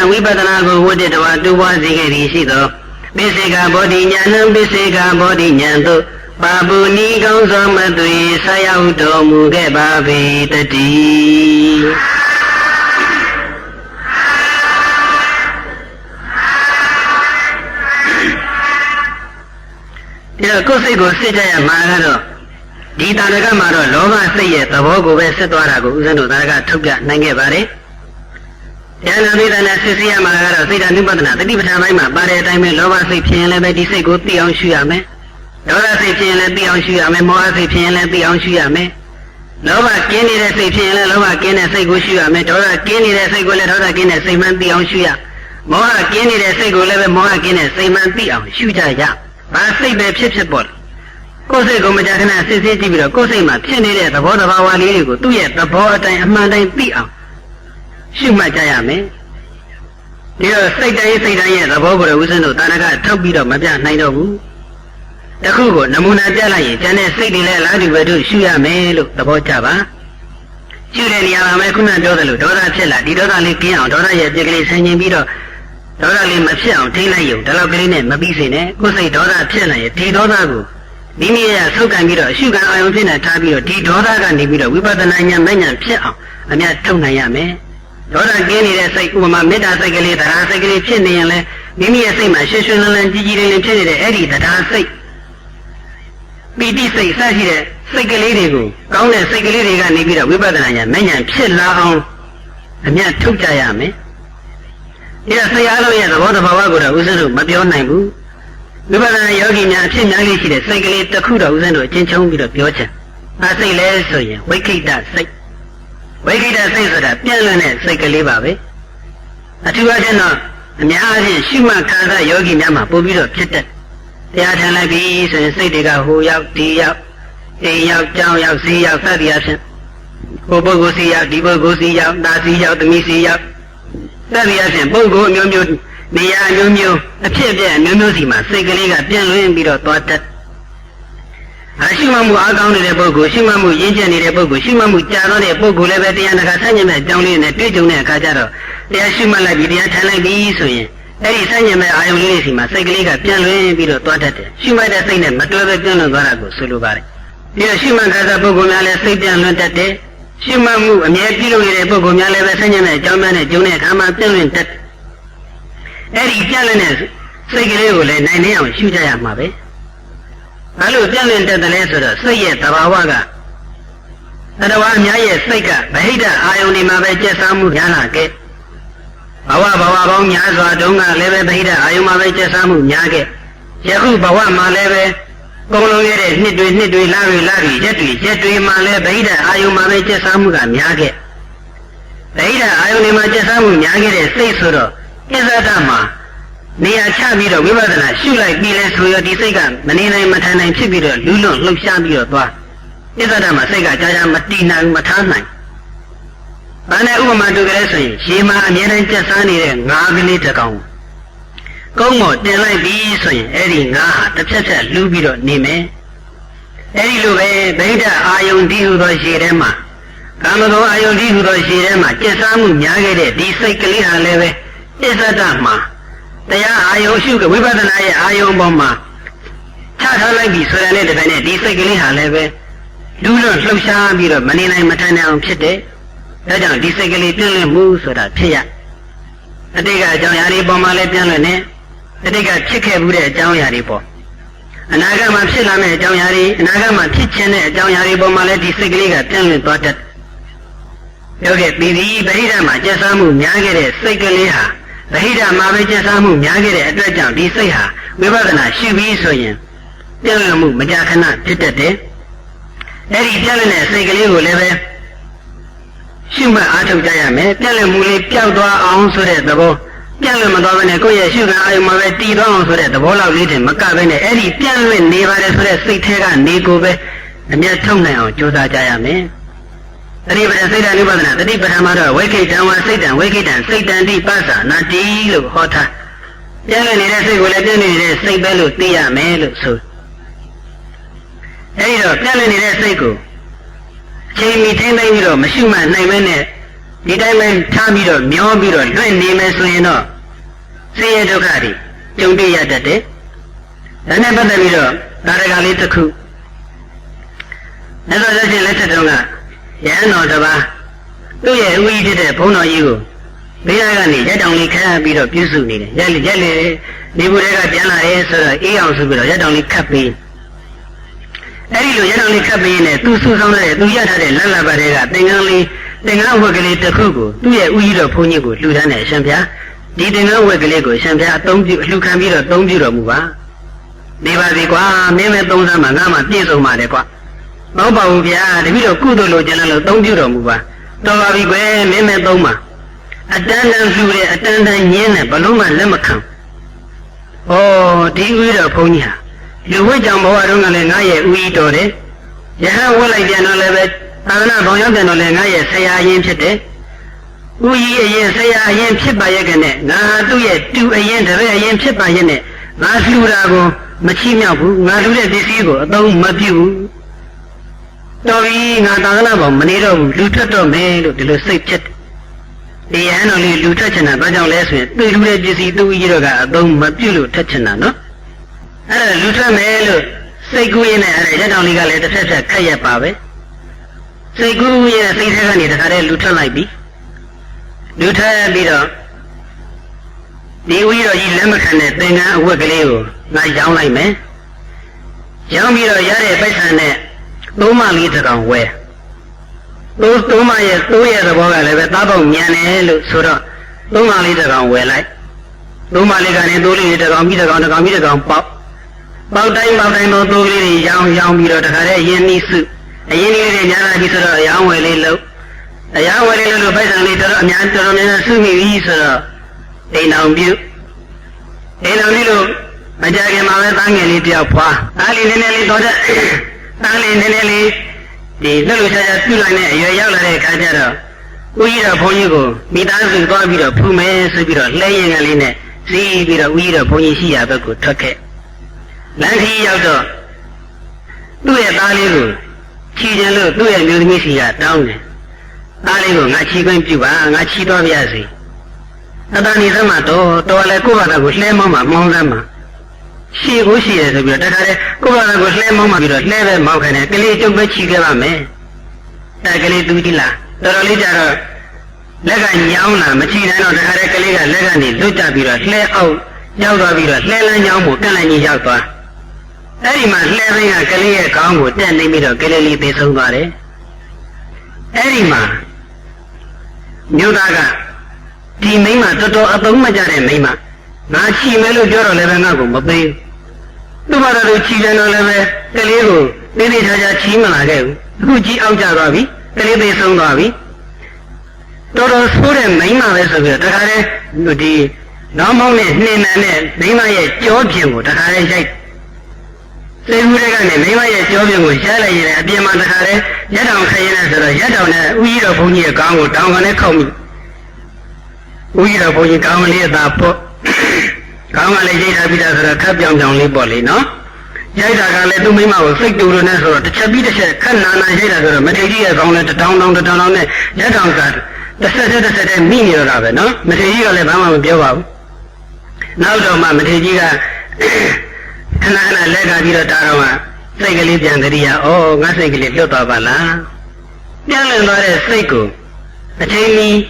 ကိုဝတ္တတဝတူပွားစေခဲ့သည်ရှိသောပိစေကဘောဓိဉာဏံပိစေကဘောဓိဉာဏ်သို့ပါပုနီကောင်းသောမသွေဆက်ရောက်တော်မူခဲ့ပါပေတည်းဒီတော့ကိုယ်စိတ်ကိုစစ်ကြရမှာကတော့ဒီတာရကမှာတော့လောဘစိတ်ရဲ့သဘောကိုပဲစစ်သွားတာကိုဦးဇင်းတို့တာရကထုတ်ပြနိုင်ခဲ့ပါတယ်။ဉာဏ်နာပိဒနာစစ်ဆေးရမှာကတော့စိတ်ဓာတ်ဥပဒနာတတိပဋ္ဌာန်ပိုင်းမှာပါတဲ့အတိုင်းပဲလောဘစိတ်ဖြစ်ရင်လည်းပဲဒီစိတ်ကိုသိအောင်ရှုရမယ်။ဒေါသစိတ်ဖြစ်ရင်လည်းသိအောင်ရှုရမယ်။မောဟစိတ်ဖြစ်ရင်လည်းသိအောင်ရှုရမယ်။လောဘကင်းနေတဲ့စိတ်ဖြစ်ရင်လည်းလောဘကင်းတဲ့စိတ်ကိုရှုရမယ်။ဒေါသကင်းနေတဲ့စိတ်ကိုလည်းဒေါသကင်းတဲ့စိတ်မှန်သိအောင်ရှုရ။မောဟကင်းနေတဲ့စိတ်ကိုလည်းပဲမောဟကင်းတဲ့စိတ်မှန်သိအောင်ရှုကြရ။ဘာစိတ်ပဲဖြစ်ပေါ်တယ်ကိုယ်စိတ်ကိုမကြာခဏစစ်ဆေးကြည့်ပြီးတော့ကိုယ်စိတ်မှာဖြစ်နေတဲ့သဘောတဘာဝလေးတွေကိုသူ့ရဲ့သဘောအတိုင်းအမှန်တိုင်းသိအောင်ရှုမှတ်ကြရမယ်ဒီတော့စိတ်တိုင်းရဲ့သဘောကိုလည်းဦးဇင်းတို့တာရကထုတ်ပြီးတော့မပြနိုင်တော့ဘူးတခုကိုနမူနာပြလိုက်ရင်ကျန်တဲ့စိတ်တွေလည်းအလားတူပဲတို့ရှုရမယ်လို့သဘောကျပါရှုတဲ့နေရာမှာပဲခုနပြောသလိုဒေါသဖြစ်လာဒီဒေါသလေးကင်းအောင်ဒေါသရဲ့ပြက်ကလေးဆင်ခြင်ပြီးတော့ဒေါသလေးမဖြစ်အောင်ထိလိုက်ရုံဒီလောက်ကလေးနဲ့မပြီးစေနဲ့ကိုယ်စိတ်ဒေါသဖြစ်လာရင်ဒီဒေါသကိုမိမိရဲ့ဆုတ်ကန်ပြီးတော့အရှုခံအာယုံဖြစ်နေထားပြီးတော့ဒီဒေါသကနေပြီးတော့ဝိပဿနာဉာဏ်မဉာဏ်ဖြစ်အောင်အများထုတ်နိုင်ရမယ်ဒေါသကင်းနေတဲ့စိတ်ဥပမာမေတ္တာစိတ်ကလေးတရားစိတ်ကလေးဖြစ်နေရင်လည်းမိမိရဲ့စိတ်မှာရွှင်ရွှင်လန်းလန်းကြည်ကြည်လင်းလင်းဖြစ်နေတဲ့အဲ့ဒီတရားစိတ်ပီတိစိတ်စရှိတဲ့စိတ်ကလေးတွေကိုကောင်းတဲ့စိတ်ကလေးတွေကနေပြီးတော့ဝိပဿနာဉာဏ်မဉာဏ်ဖြစ်လာအောင်အများထုတ်ကြရမယ်ဒီတော့စိတ်အားလုံးရဲ့သဘောတဘာဝကိုတော့ဦးဇင်းတို့မပြောနိုင်ဘူးဝိပဿနာယောဂီများအဖြစ်များလေးရှိတဲ့စိတ်ကလေးတစ်ခုတော့ဦးဇင်းတို့အချင်းချင်းပြီးတော့ပြောချင်။အဲစိတ်လဲဆိုရင်ဝိခိတစိတ်ဆိုတာပြန့်လွင့်တဲ့စိတ်ကလေးပါပဲ။အထူးအားဖြင့်တော့အများအားဖြင့်ရှုမှတ်ခါသာယောဂီများမှာပို့ပြီးတော့ဖြစ်တဲ့တရားထန်လိုက်ပြီဆိုရင်စိတ်တွေကဟိုရောက်ဒီရောက်အိမ်ရောက်ကြောင်းရောက်စီးရောက်စသည်အားဖြင့်ဟိုပုဂ္ဂိုလ်စီရောက်ဒီပုဂ္ဂိုလ်စီရောက်တာစီရောက်သမီးစီရောက်စသည်အားဖြင့်ပုဂ္ဂိုလ်မျိုးမျိုးနေရာမျိုးမျိုးအဖြစ်အပျက်မျိုးမျိုးစီမှာစိတ်ကလေးကပြန့်လွင့်ပြီးတော့သွားတတ်အရှိမမှုအားကောင်းနေတဲ့ပုဂ္ဂိုလ်ရှိမမှုရင်းကျက်နေတဲ့ပုဂ္ဂိုလ်ရှိမမှုကြာတော့တဲ့ပုဂ္ဂိုလ်လည်းပဲတရားနာခါဆန့်ကျင်တဲ့အကြောင်းလေးနဲ့တွေ့ကြုံတဲ့အခါကျတော့တရားရှိမှတ်လိုက်ပြီးတရားထမ်းလိုက်ပြီးဆိုရင်အဲ့ဒီဆန့်ကျင်မဲ့အာယုံလေးတွေစီမှာစိတ်ကလေးကပြန့်လွင့်ပြီးတော့သွားတတ်တယ်ရှိမှတ်တဲ့စိတ်နဲ့မတွဲပဲပြန့်လွင့်သွားတာကိုဆိုလိုပါတယ်ပြီးတော့ရှိမှတ်ခါသာပုဂ္ဂိုလ်များလည်းစိတ်ပြန့်လွင့်တတ်တယ်ရှိမှတ်မှုအမြဲပြုလုပ်နေတဲ့ပုဂ္ဂိုလ်များလည်းပဲဆန့်ကျင်တဲ့အကြောင်းများနဲ့ကြုံတဲ့အခါမှာပြန့်လွင့်တတ်အဲ့ဒီပြန့်လွင့်တဲ့စိတ်ကလေးကိုလည်းနိုင်နေအောင်ရှုကြရမှာပဲဘာလို့ပြန့်လွင့်တတ်တယ်လဲဆိုတော့စိတ်ရဲ့သဘာဝကအ တဝါအများရဲ့စိတ်ကဗဟိတအာယုန်ဒီမှာပဲကျက်စားမှုများလာခဲ့ဘဝပေါင်းများစွာတုန်းကလည်းပဲဗဟိတအာယုန်မှာပဲကျက်စားမှုများခဲ့ယခုဘဝမှာလည်းပဲကုန်လုံးရတဲ့နှစ်တွေလတွေရက်တွေမှာလည်းဗဟိတအာယုန်မှာပဲကျက်စားမှုကများခဲ့ဗဟိတအာယုန်ဒီမှာကျက်စားမှုများခဲ့တဲ့စိတ်ဆိုတော့ကိစ္စတမှာနေရာချပြီးတော့ဝိပဿနာရှုလိုက်ပြီးလဲဆိုရဒီစိတ်ကမနေနိုင်မထိုင်နိုင်ဖြစ်ပြီးတော့လူးလွန်လှုပ်ရှားပြီးတော့သွားကိစ္စတမှာစိတ်ကကြာမတည်နိုင်မထားနိုင်ဘာနဲ့ဥပမာတူကြလဲဆိုရင်ရေမှာအမြဲတမ်းကျက်စားနေတဲ့ငါးကလေးတစ်ကောင်ကုန်းမော်တင်လိုက်ပြီးဆိုရင်အဲ့ဒီငါးဟာတစ်ဖြတ်လူးပြီးတော့နေမယ်အဲ့ဒီလိုပဲဗိဓအာယုန်ဒီဟူသောရေထဲမှာကာမဂုဏ်အာယုန်ဒီဟူသောရေထဲမှာကျက်စားမှုများခဲ့တဲ့ဒီစိတ်ကလေးဟာလည်းပဲကိစ္စတမှာတရားအာယုန်ရှုကဝိပဿနာရဲ့အာယုန်ပေါ်မှာချထားလိုက်ပြီဆိုရတဲ့တပိုင်းနဲ့ဒီစိတ်ကလေးဟာလည်းပဲလူးလွန်လှုပ်ရှားပြီးတော့မနေနိုင်မထိုင်နိုင်အောင်ဖြစ်တယ်ဒါကြောင့်ဒီစိတ်ကလေးပြည့်လည်မှုဆိုတာဖြစ်ရအတိတ်ကအကြောင်းအရာတွေပေါ်မှာလည်းပြည့်လည်နေအတိတ်ကဖြစ်ခဲ့မှုတဲ့အကြောင်းအရာတွေပေါ်အနာဂတ်မှာဖြစ်လာမယ့်အကြောင်းအရာတွေအနာဂတ်မှာဖြစ်ခြင်းတဲ့အကြောင်းအရာတွေပေါ်မှာလည်းဒီစိတ်ကလေးကပြည့်လည်သွားတတ်ပြောခဲ့ပြီးဒီဗဟိတမှာကျက်စားမှုများခဲ့တဲ့စိတ်ကလေးဟာဗဟိတမှာပဲကျက်စားမှုများခဲ့တဲ့အတွက်ကြောင့်ဒီစိတ်ဟာဝိပဿနာရှိပြီးဆိုရင်ပြည့်လည်မှုမကြာခဏဖြစ်တတ်တယ်အဲ့ဒီပြည့်လည်တဲ့စိတ်ကလေးကိုလည်းပဲရှုမှတ်အားထုတ်ကြရမယ်ပြည့်လည်မှုလေးပျောက်သွားအောင်ဆိုတဲ့သဘောပြည့်လည်မသွားဘဲနဲ့ကိုယ့်ရဲ့ရှုခံအာယုံမှာပဲတည်သွားအောင်ဆိုတဲ့သဘောလောက်လေးတင်မကဘဲနဲ့အဲ့ဒီပြည့်လည်နေပါတယ်ဆိုတဲ့စိတ်ထဲကနေကိုပဲအမျက်ထုတ်နိုင်အောင်ကြိုးစားကြရမယ်တတိပဒစိတ်တံဥပဒနာတတိပဒမှာတော့ဝိခိတံဝါစိတ်တံဝိခိတံစိတ်တံတိပသနာတိလို့ဟောထားပြည့်လည်နေတဲ့စိတ်ကိုလည်းပြည့်လည်နေတဲ့စိတ်ပဲလို့သိရမယ်လို့ဆိုအဲ့ဒီတော့ပြည့်လည်နေတဲ့စိတ်ကိုချိန်မီထိမ့်သိမ့်ပြီးတော့မရှုမှတ်နိုင်မဲနဲ့ဒီတိုင်းပဲထားပြီးတော့မျောပြီးတော့လွင့်နေမယ်ဆိုရင်တော့ဆင်းရဲဒုက္ခတွေကြုံတွေ့ရတတ်တယ်ဒါနဲ့ပတ်သက်ပြီးတော့ဒါရကလေးတစ်ခုအဲ့တော့လက်ရှင်လက်ထက်တုန်းကရဟန်းတော်တစ်ပါးသူ့ရဲ့ဥကြီးဖြစ်တဲ့ဘုန်းတော်ကြီးကိုဘေးကနေရက်တောင်လေးခတ်ပြီးတော့ပြုစုနေတယ်ရက်လေနေဘူးတွေကပြန်လာရဲဆိုတော့အေးအောင်ဆိုပြီးတော့ရက်တောင်လေးခတ်ပြီးအဲ့ဒီလိုရက်တောင်လေးခတ်ပြီးနေသူစုဆောင်တဲ့သူရထားတဲ့လက်လက်ပါတွေကသင်္ကန်းဝက်ကလေးတစ်ခုကိုသူ့ရဲ့ဥကြီးတော်ဘုန်းကြီးကိုလှူဒန်းတယ်ရှင်ဗျာဒီသင်္ကန်းဝက်ကလေးကိုရှင်ဗျာအသုံးပြုလှူခံပြီးတော့သုံးပြုတော်မူပါနေပါစေကွာမင်းမဲ့သုံးစားမှာငါမှပြည့်စုံပါတယ်ကွာမဟုတ်ပါဘူးဗျာတပည့်တော်ကုသိုလ်လိုချင်တယ်လို့သုံးပြုတော်မူပါတော်ပါပြီကွယ်မင်းမဲ့သုံးပါအတန်းတန်းလှူတဲ့အတန်းတန်းညင်းတဲ့ဘလုံးမှလက်မခံဩဒီဥကြီးတော်ဘုန်းကြီးဟာလူဝိကြောင့်ဘဝတုန်းကလည်းငါရဲ့ဥကြီးတော်တယ်ယဟန်ဝတ်လိုက်ပြန်တော့လည်းပဲသာသနာ့ဘောင်ရောက်ပြန်တော့လည်းငါရဲ့ဆရာအရင်ဖြစ်တယ်ဥကြီးအရင်ဆရာအရင်ဖြစ်ပါရဲ့ကနဲ့ငါသူ့ရဲ့တူအရင်တပည့်အရင်ဖြစ်ပါရဲ့နဲ့ငါလှူတာကိုမချီးမြှောက်ဘူးငါလှူတဲ့ပစ္စည်းကိုအသုံးမပြုဘူးတော်ပြီငါသာသနာ့ဘောင်မနေတော့ဘူးလူထွက်တော့မယ်လို့ဒီလိုစိတ်ဖြစ်ဒီယဟန်တော်လေးလူထွက်ချင်တာဘာကြောင့်လဲဆိုရင်သူ့လူတဲ့ပစ္စည်းသူ့ကြီးတော့ကအသုံးမပြုလို့ထွက်ချင်တာနော်အဲ့ဒါလူထွက်မယ်လို့စိတ်ကူးရင်းနဲ့အဲ့ဒါရက်တောင်လေးကလည်းတစ်ဖက်ဖက်ခက်ရက်ပါပဲစိတ်ကူးရင်းစိတ်ထဲကနေတခါတည်းလူထွက်လိုက်ပြီလူထွက်ပြီးတော့ဒီဝီတော်ကြီးလက်မခံတဲ့သင်္ကန်းအဝတ်ကလေးကိုငါရောင်းလိုက်မယ်ရောင်းပြီးတော့ရတဲ့ပိုက်ဆံနဲ့သုံးမလေးတစ်ကောင်ဝယ်သုံးမရဲ့သိုးရဲ့သဘောကလည်းပဲသားပေါက်ညံတယ်လို့ဆိုတော့သုံးမလေးတစ်ကောင်ဝယ်လိုက်သုံးမလေးကနေသိုးလေးတစ်ကောင်ပြီးတစ်ကောင်ပေါက်တိုင်းတိုင်းတော့သိုးလေးတွေရောင်းပြီးတော့တခါတည်းရင်းနှီးစုအရင်လေးတွေညာလာပြီဆိုတော့အယောင်းဝယ်လေးလို့ပိုက်ဆံလေးတော်တော်များစုမိပြီဆိုတော့အိမ်အောင်ပြုလို့မကြခင်မှာပဲသားငယ်လေးတယောက်ဖွာအားလေးနည်းနည်းလေးတော့သားလေးနည်းနည်းလေးဒီလှုပ်ရှားပြုလိုက်တဲ့အရွယ်ရောက်လာတဲ့အခါကျတော့ဦးကြီးတော်ဘုန်းကြီးကိုမိသားစုသွားပြီးတော့ဖူးမယ်ဆိုပြီးတော့လှဲရင်ကလေးနဲ့စီးပြီးတော့ဦးကြီးတော်ဘုန်းကြီးရှိရာဘက်ကိုထွက်ခဲ့လမ်းခီးရောက်တော့သူ့ရဲ့သားလေးကိုချီကျင်လို့သူ့ရဲ့မျိုးသမီးစီကတောင်းတယ်သားလေးကိုငါချီခွင့်ပြုပါငါချီသွားပြရစီအတန်ဒီသမတော်လည်းကိုယ့်ဘာသာကိုလှဲမောင်းမှမောင်းစမ်းမှာရှည်ကိုရှည်ရဆိုပြီးတော့တခါတည်းကိုယ့်ဘာသာကိုလှဲမောင်းမှပြီးတော့လှဲပဲမောင်းခိုင်းတယ်ကလေးကျုပ်ပဲချီခဲ့ပါမယ်ကလေးသူကြည့်လားတော်တော်လေးကြတော့လက်ကညောင်းလာမချီနိုင်တော့တခါတည်းကလေးကလက်ကနေလွတ်ကြပြီးတော့လှဲအောင်ရောက်သွားပြီးတော့လှဲလန်းညောင်းမှုတက်လိုက်ကြီးရောက်သွားအဲ့ဒီမှာလှဲဘင်းကကလေးရဲ့ခေါင်းကိုတက်နေပြီးတော့ကလေးလေးသေဆုံးသွားတယ် Erima Nyudaga Di Mima Toto Atomajare Mima Nachi Melo Joro Levenago Mabe Dubara Chileno Leve Telego Lady Haja Chimanago Huji Aujaravi Telebe Songavi Toto Sure Mima Vesaga Takare Nudi Namone Nene Mima Georgian Takare Jake Seburagane Mima Georgian Shala Abiyama Takare Yadam Kayana Yadam We are Pony Gango down on a commie We are Pony Gamali Dapo Gamali Jada Kabiam down Liboli, no? Jada let to Mima was sick to Runeso, the Chabita Kanana Jada, Materia on the town on the town on the Yadam Gat, the Seta Mini of it, no? Materia Lebama will go out. Now, Doma Materia Kanana Lega Vira Tarama, Segali Jandaria, oh, Nasegli Lotavana. Yalan Lore Seiko, a chainy,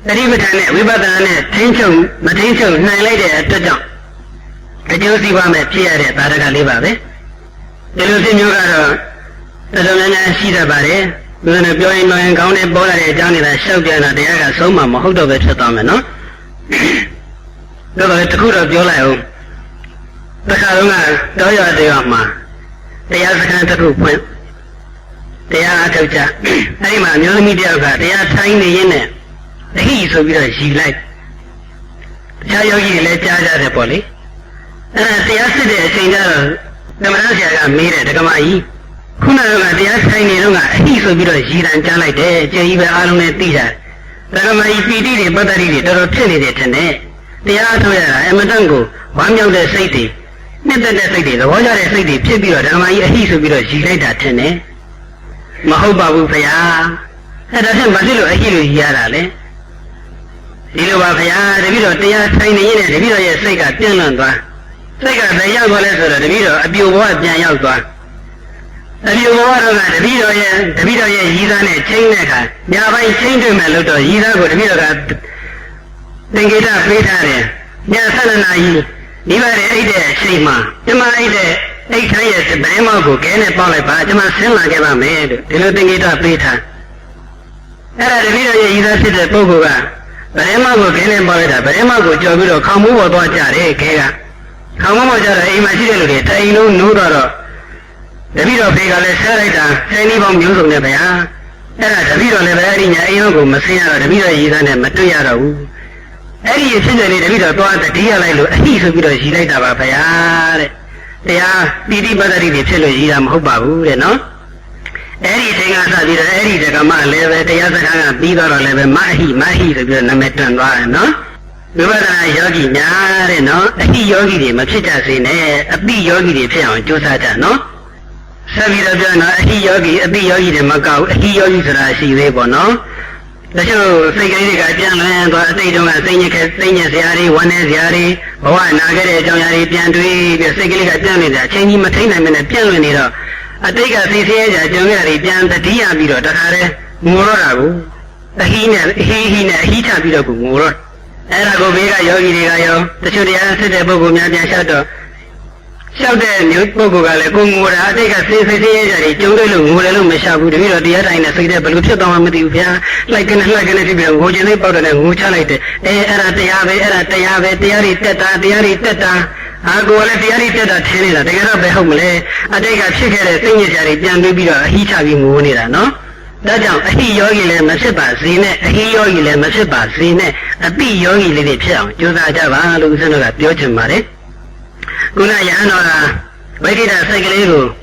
a rivetane, Vibadane, Tension, Matension, Nilade at the jump. The Josie Wame, Pierre, Taraga Libabe. The Lucy Yugaro, the Domina Shida Bare, with a blowing and counted Bola Johnny that showed you at the Aga Soma, Mahodo Vetamino. The Takura Jolao, the Karuna, Doya de Amma, the Yazaka point. They are Toja, Anima, no media, they are tiny in it. The he so good she like. Chayogi let Jaja the Polly. And as the yesterday, Saint the Manasia made it, the Gamai. Kuna, the tiny lunga, he so good she and Jala de, Jaiva Alone Tija. The Gamai PD, but I did it, or tell it, and they are Toya, Amadango, one young the city. Never the city, the water city, Pibio, the Gamai, he so good she like that, and Mahobabu Paya, and I said, Basilo, a hero Yarale. Silva Paya, the video, they are tiny in it, the video is Sega, Tinlandwa. Sega, the young lesser, the video, a few words, Yalba. A few words, the video is Yizane, Chainaka, Yava change him a little, Yiza would be that. Then get up, Petare, Yasanai, Niva Ede, Shima, Jama Ede. 8 years, the Bamago, Kenneth Polipa, Jama Silla Gava made, denoting it up later. Era the video is the Pogoga, Bamago, Kenneth Bolita, Bamago, Jobito, Kamu, or Jare, Kega. Kamu, Imagine, Taino, Nudoro. The video figure, let's say that, any bomb use of the Baya. Era the video liberating Ayogo, Massia, the video is an Matuyaro. Eddie is the video to the deal, he's a video she later Paya. They are PD Badari, the Chilojam Hobabu, no? Anything as I did, Eddie the Gama level, the other Biba level, Mahi, the good Nametan, no? We were a yogi, no? A yogi, Machita, a big yogi, the town, Josata, no? Savida Jana, a yogi, a big yogi, the Macau, a yogi, the Rashi, no? The show, Segariga, Jan, they don't think Yari, one is Yari, one Nagare, Jari, Piantui, the Segariga Janida, changing Matina and a piano. I take a CCA, Jari, Jan, the Tia Bido, Takare, Murabu, the he Tabido, Mur. Arago Vega Yogi Gayo, the Churia, the Bogumia Shadow. Shout the new Bogugale, Gumura, take a CCA, Jungle, Murelu, Meshabu, the other in a secret, but look at Matia, like an Hojane powder and Muchalite, Era Teave, Tiari Teta, I go let the Ariteta Tenila, they get up the home, I take a chicken, thing, Jan Bibida, he having Munira, no? That's how he yogi Masiba, Zine, he yogi Masiba, Zine, a big yogi little child, Josajava, Luzano, Yochimare. Guna Yanora, wake it as Segalo,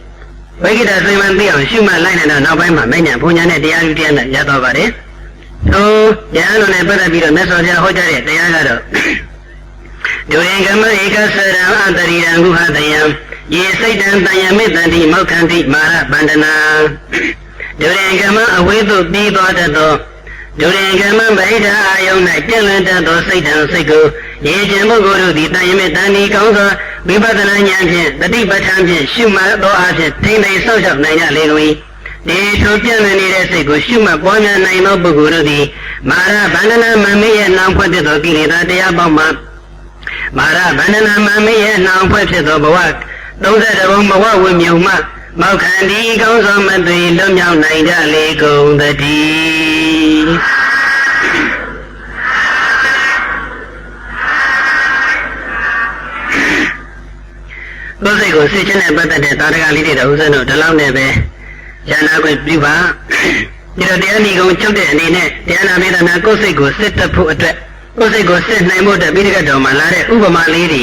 wake it as Raymond Bion, Shuma Line and November, Mania, Punyana, the Arian, Yadovare. So, Yano and Bada Bido, Messoja, Hojare, the Yagado. During America, Sarah, and the Ranguha, the Yam, yes, Satan, the Yamit, Mokanti, Mara, Bandana. During Gama, away to be bought at all. During Gama, Beda, Iona, Kilanta, Satan, Sego. Yajamo go to the Tayametani Conga, Bibadana Yajan, the Diba Champion, Shuma, Boaz, Tame Social Naya Legui. They told Germany, go Shuma, Bona, Naino Bugurudi, Mara, Banana, Mami, and now put it on the Abama. Mara, Banana, Mami, and now put it on the work. Those are the one with Yuma. မောက်ခန္ဒီကောင်းဆောင်မသွေလွတ်မြောက်နိုင်ကြလေကုန်သတည်းကိုယ်စိတ်ကိုစိတ်ချင်းနဲ့ပတ်သက်တဲ့သာဓကလေးတွေတော့ဦးဇင်းတို့ဒီလောက်နဲ့ပဲဉာဏ်ခွင့်ပြုပါဒီတော့တရားဏီကုံချုပ်တဲ့အနေနဲ့တရားနာမေတ္တာကိုယ်စိတ်ကိုစစ်တတ်ဖို့အတွက်ကိုယ်စိတ်ကိုစစ်နိုင်ဖို့အတွက်ပြီးတဲ့တော်မှာလာတဲ့ဥပမာလေးတွေ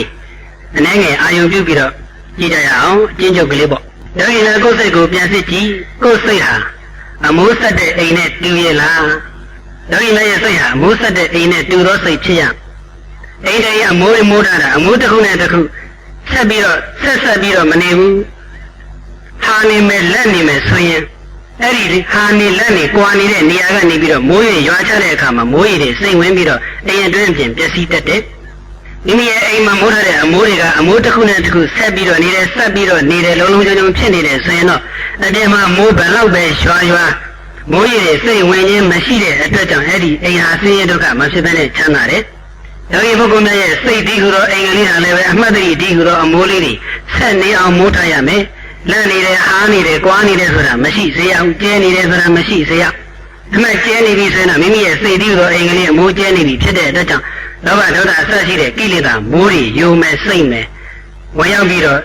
အနည်းငယ်အာရုံပြုပြီးတော့ကြည့်ကြရအောင်အကျဉ်းချုပ်ကလေးပေါ့ဒါရင်လည်းကိုယ်စိတ်ကိုပြန်စစ်ကြည့်ကိုယ်စိတ်ဟာအမိုးဆက်တဲ့အိမ်နဲ့တူရဲ့လားဒါရင်လည်းစိတ်ဟာအမိုးဆက်တဲ့အိမ်နဲ့တူသောစိတ်ဖြစ်ရအိမ်တည်းအမိုးမိုးတာအမိုးတစ်ခုနဲ့တစ်ခုဆက်ပြီးတော့မနေဘူးဟာနေမယ်လက်နေမယ်ဆိုရင်အဲ့ဒီဟာနေလက်နေကွာနေတဲ့နေရာကနေပြီးတော့မိုးရေရွာချတဲ့အခါမှာမိုးရေတွေစိမ့်ဝင်ပြီးတော့အိမ်အတွင်းပြင်ပျက်စီးတတ်တယ်မိမိရဲ့အိမ်မှာမိုးထားတဲ့အမိုးတွေကအမိုးတစ်ခုနဲ့တစ်ခုဆက်ပြီးတော့နေတယ်ဆက်ပြီးတော့နေတယ်လုံးလုံးချုံချုံဖြစ်နေတယ်ဆိုရင်တော့အပြင်မှာမိုးဘယ်လောက်ပဲရွာမိုးရေတွေစိမ့်ဝင်ခြင်းမရှိတဲ့အတွက်ကြောင့်အဲ့ဒီအိမ်ဟာဆင်းရဲဒုက္ခမဖြစ်ဘဲနဲ့ချမ်းသာတယ်ယောဂီပုဂ္ဂိုလ်များရဲ့စိတ်တည်ဟူသောအိမ်ကလေးဟာလည်းပဲအမှတ်တရတည်ဟူသောအမိုးလေးတွေဆက်နေအောင်မိုးထားရမယ်လန့်နေတယ်ဟားနေတယ်ကွာနေတယ်ဆိုတာမရှိစေရဘူးကျဲနေတယ်ဆိုတာမရှိစေရအမှတ်ကျဲနေပြီဆိုရင်တော့မိမိရဲ့စိတ်တည်ဟူသောအိမ်ကလေးအမိုးကျဲနေပြီဖြစ်တဲ့အတွက်ကြောင့်လောဘဒေါသအစရှိတဲ့ကိလေသာမိုးတွေယုံမယ်စိတ်မယ်ဝင်ရောက်ပြီးတော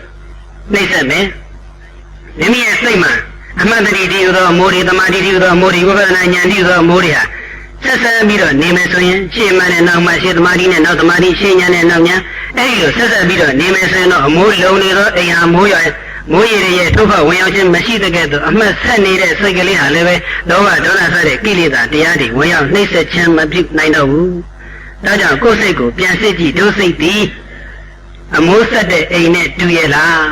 ့နှိမ့်ဆက်မယ်မိမိရဲ့စိတ်မှာအမှတ်တရတည်ဟူသောအမိုးတွေသမာဓိတည်ဟူသောအမိုးတွေဝိပဿနာဉာဏ်တည်ဟူသောအမိုးတွေဟာဆက်ဆက်ပြီးတော့နေမယ်ဆိုရင်ရှေ့မှနဲ့နောက်မှရှေ့သမာဓိနဲ့နောက်သမာဓိရှေ့ဉာဏ်နဲ့နောက်ဉာဏ်အဲဒီလိုဆက်ဆက်ပြီးတော့နေမယ်ဆိုရင်တော့အမိုးလုံးနေသောအိမ်ဟာမိုးရည်ရဲ့ထုတ်ဖောက်ဝင်ရောက်ခြင်းမရှိတဲ့ကဲ့သို့အမှတ်ဆက်နေတဲ့စိတ်ကလေးဟာလည်းပဲလောဘဒေါသစတဲ့ကိလေသာတရားတွေဝင်ရောက်နှိမ့်ဆက်ခြင်းမဖြစ်နိုင်တော့ဘူးဒါကြောင့်ကိုယ်စိတ်ကိုပြန်စစ်ကြည့်ဒုစိတ်သည်အမိုးဆက်တဲ့အိမ်နဲ့တူရဲ့လာ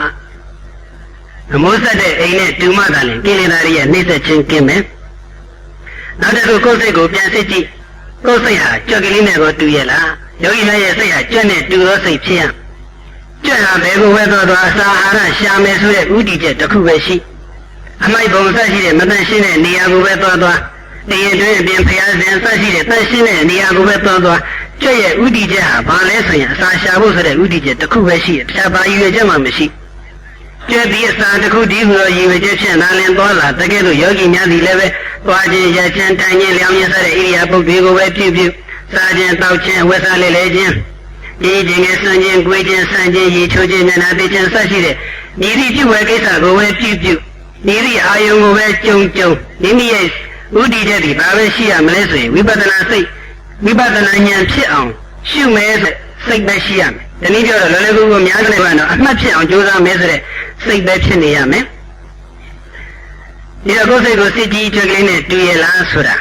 းအမိုးဆက်တဲ့အိမ်နဲ့တူမှသာလျှင်ကိလေသာတွေရဲ့နှိမ့်ဆက်ခြင်းကင်းမယ်နောက်တစ်ခုကိုယ်စိတ်ကိုပြန်စစ်ကြည့်ကိုယ်စိတ်ဟာကြွက်ကလေးနဲ့ကိုတူရဲ့လားယောဂီများရဲ့စိတ်ဟာကြွက်နဲ့တူသောစိတ်ဖြစ်ရကြွက်ဟာဘယ်ကိုပဲသွားအစာအာဟာရရှာမယ်ဆိုတဲ့ဥတီချက်တစ်ခုပဲရှိအမိုက်ပုံဆက်ရှိတဲ့မတန်ရှင်းတဲ့နေရာကိုပဲသွားတရားတွင်အပြင်ဖျားစင်ဆက်ရှိတဲ့တန်ရှင်းတဲ့နေရာကိုပဲသွားကြွက်ရဲ့ဥတီချက်ဟာဘာလဲဆိုရင်အစာရှာဖို့ဆိုတဲ့ဥတီချက်တစ်ခုပဲရှိတယ်တခြားဘာရည်ရွယ်ချက်မှမရှိကျက်ဒီအစာတစ်ခုတည်းဟူသောရည်ရွယ်ချက်ဖြင့်သာလင်သွားလာတကယ်လို့ယောဂီများသည်လည်းပဲသွားခြင်းရခြင်းတိုင်ခြင်းလျောင်းခြင်းစတဲ့ဣရိယာပုတ်တွေကိုပဲပြုစားခြင်းတောက်ခြင်းဝက်စားလေခြင်းဒီခြင်းငယ်ဆွမ်းခြင်း၊ကြွေးခြင်း၊ဆန့်ခြင်း၊ရေချိုးခြင်း၊မျက်နှာသိခြင်းဆက်ရှိတဲ့ဤသည့်ပြုဝဲကိစ္စကိုပဲပြုဤသည့်အာယုံကိုပဲကြုံမိမိရဲ့ဥဒိတဲ့ဒီဘာပဲရှိရမလဲဆိုရင်ဝိပဿနာစိတ်ဝိပဿနာဉာဏ်ဖြစ်အောင်ရှုမယ်ဆိုစိတ်ပဲရှိရမယ်ဒီနည်းပြောတော့လောလောကူကူများတယ်ကတော့အမှတ်ဖြစ်အောင်ကြိုးစားမယ်ဆိုတဲ့စိတ်ပဲဖြစ်နေရမယ်ဒီတော့ကိုယ်စိတ်ကိုစစ်ကြည့်ကြွက်ကလေးနဲ့တူရလားဆိုတာ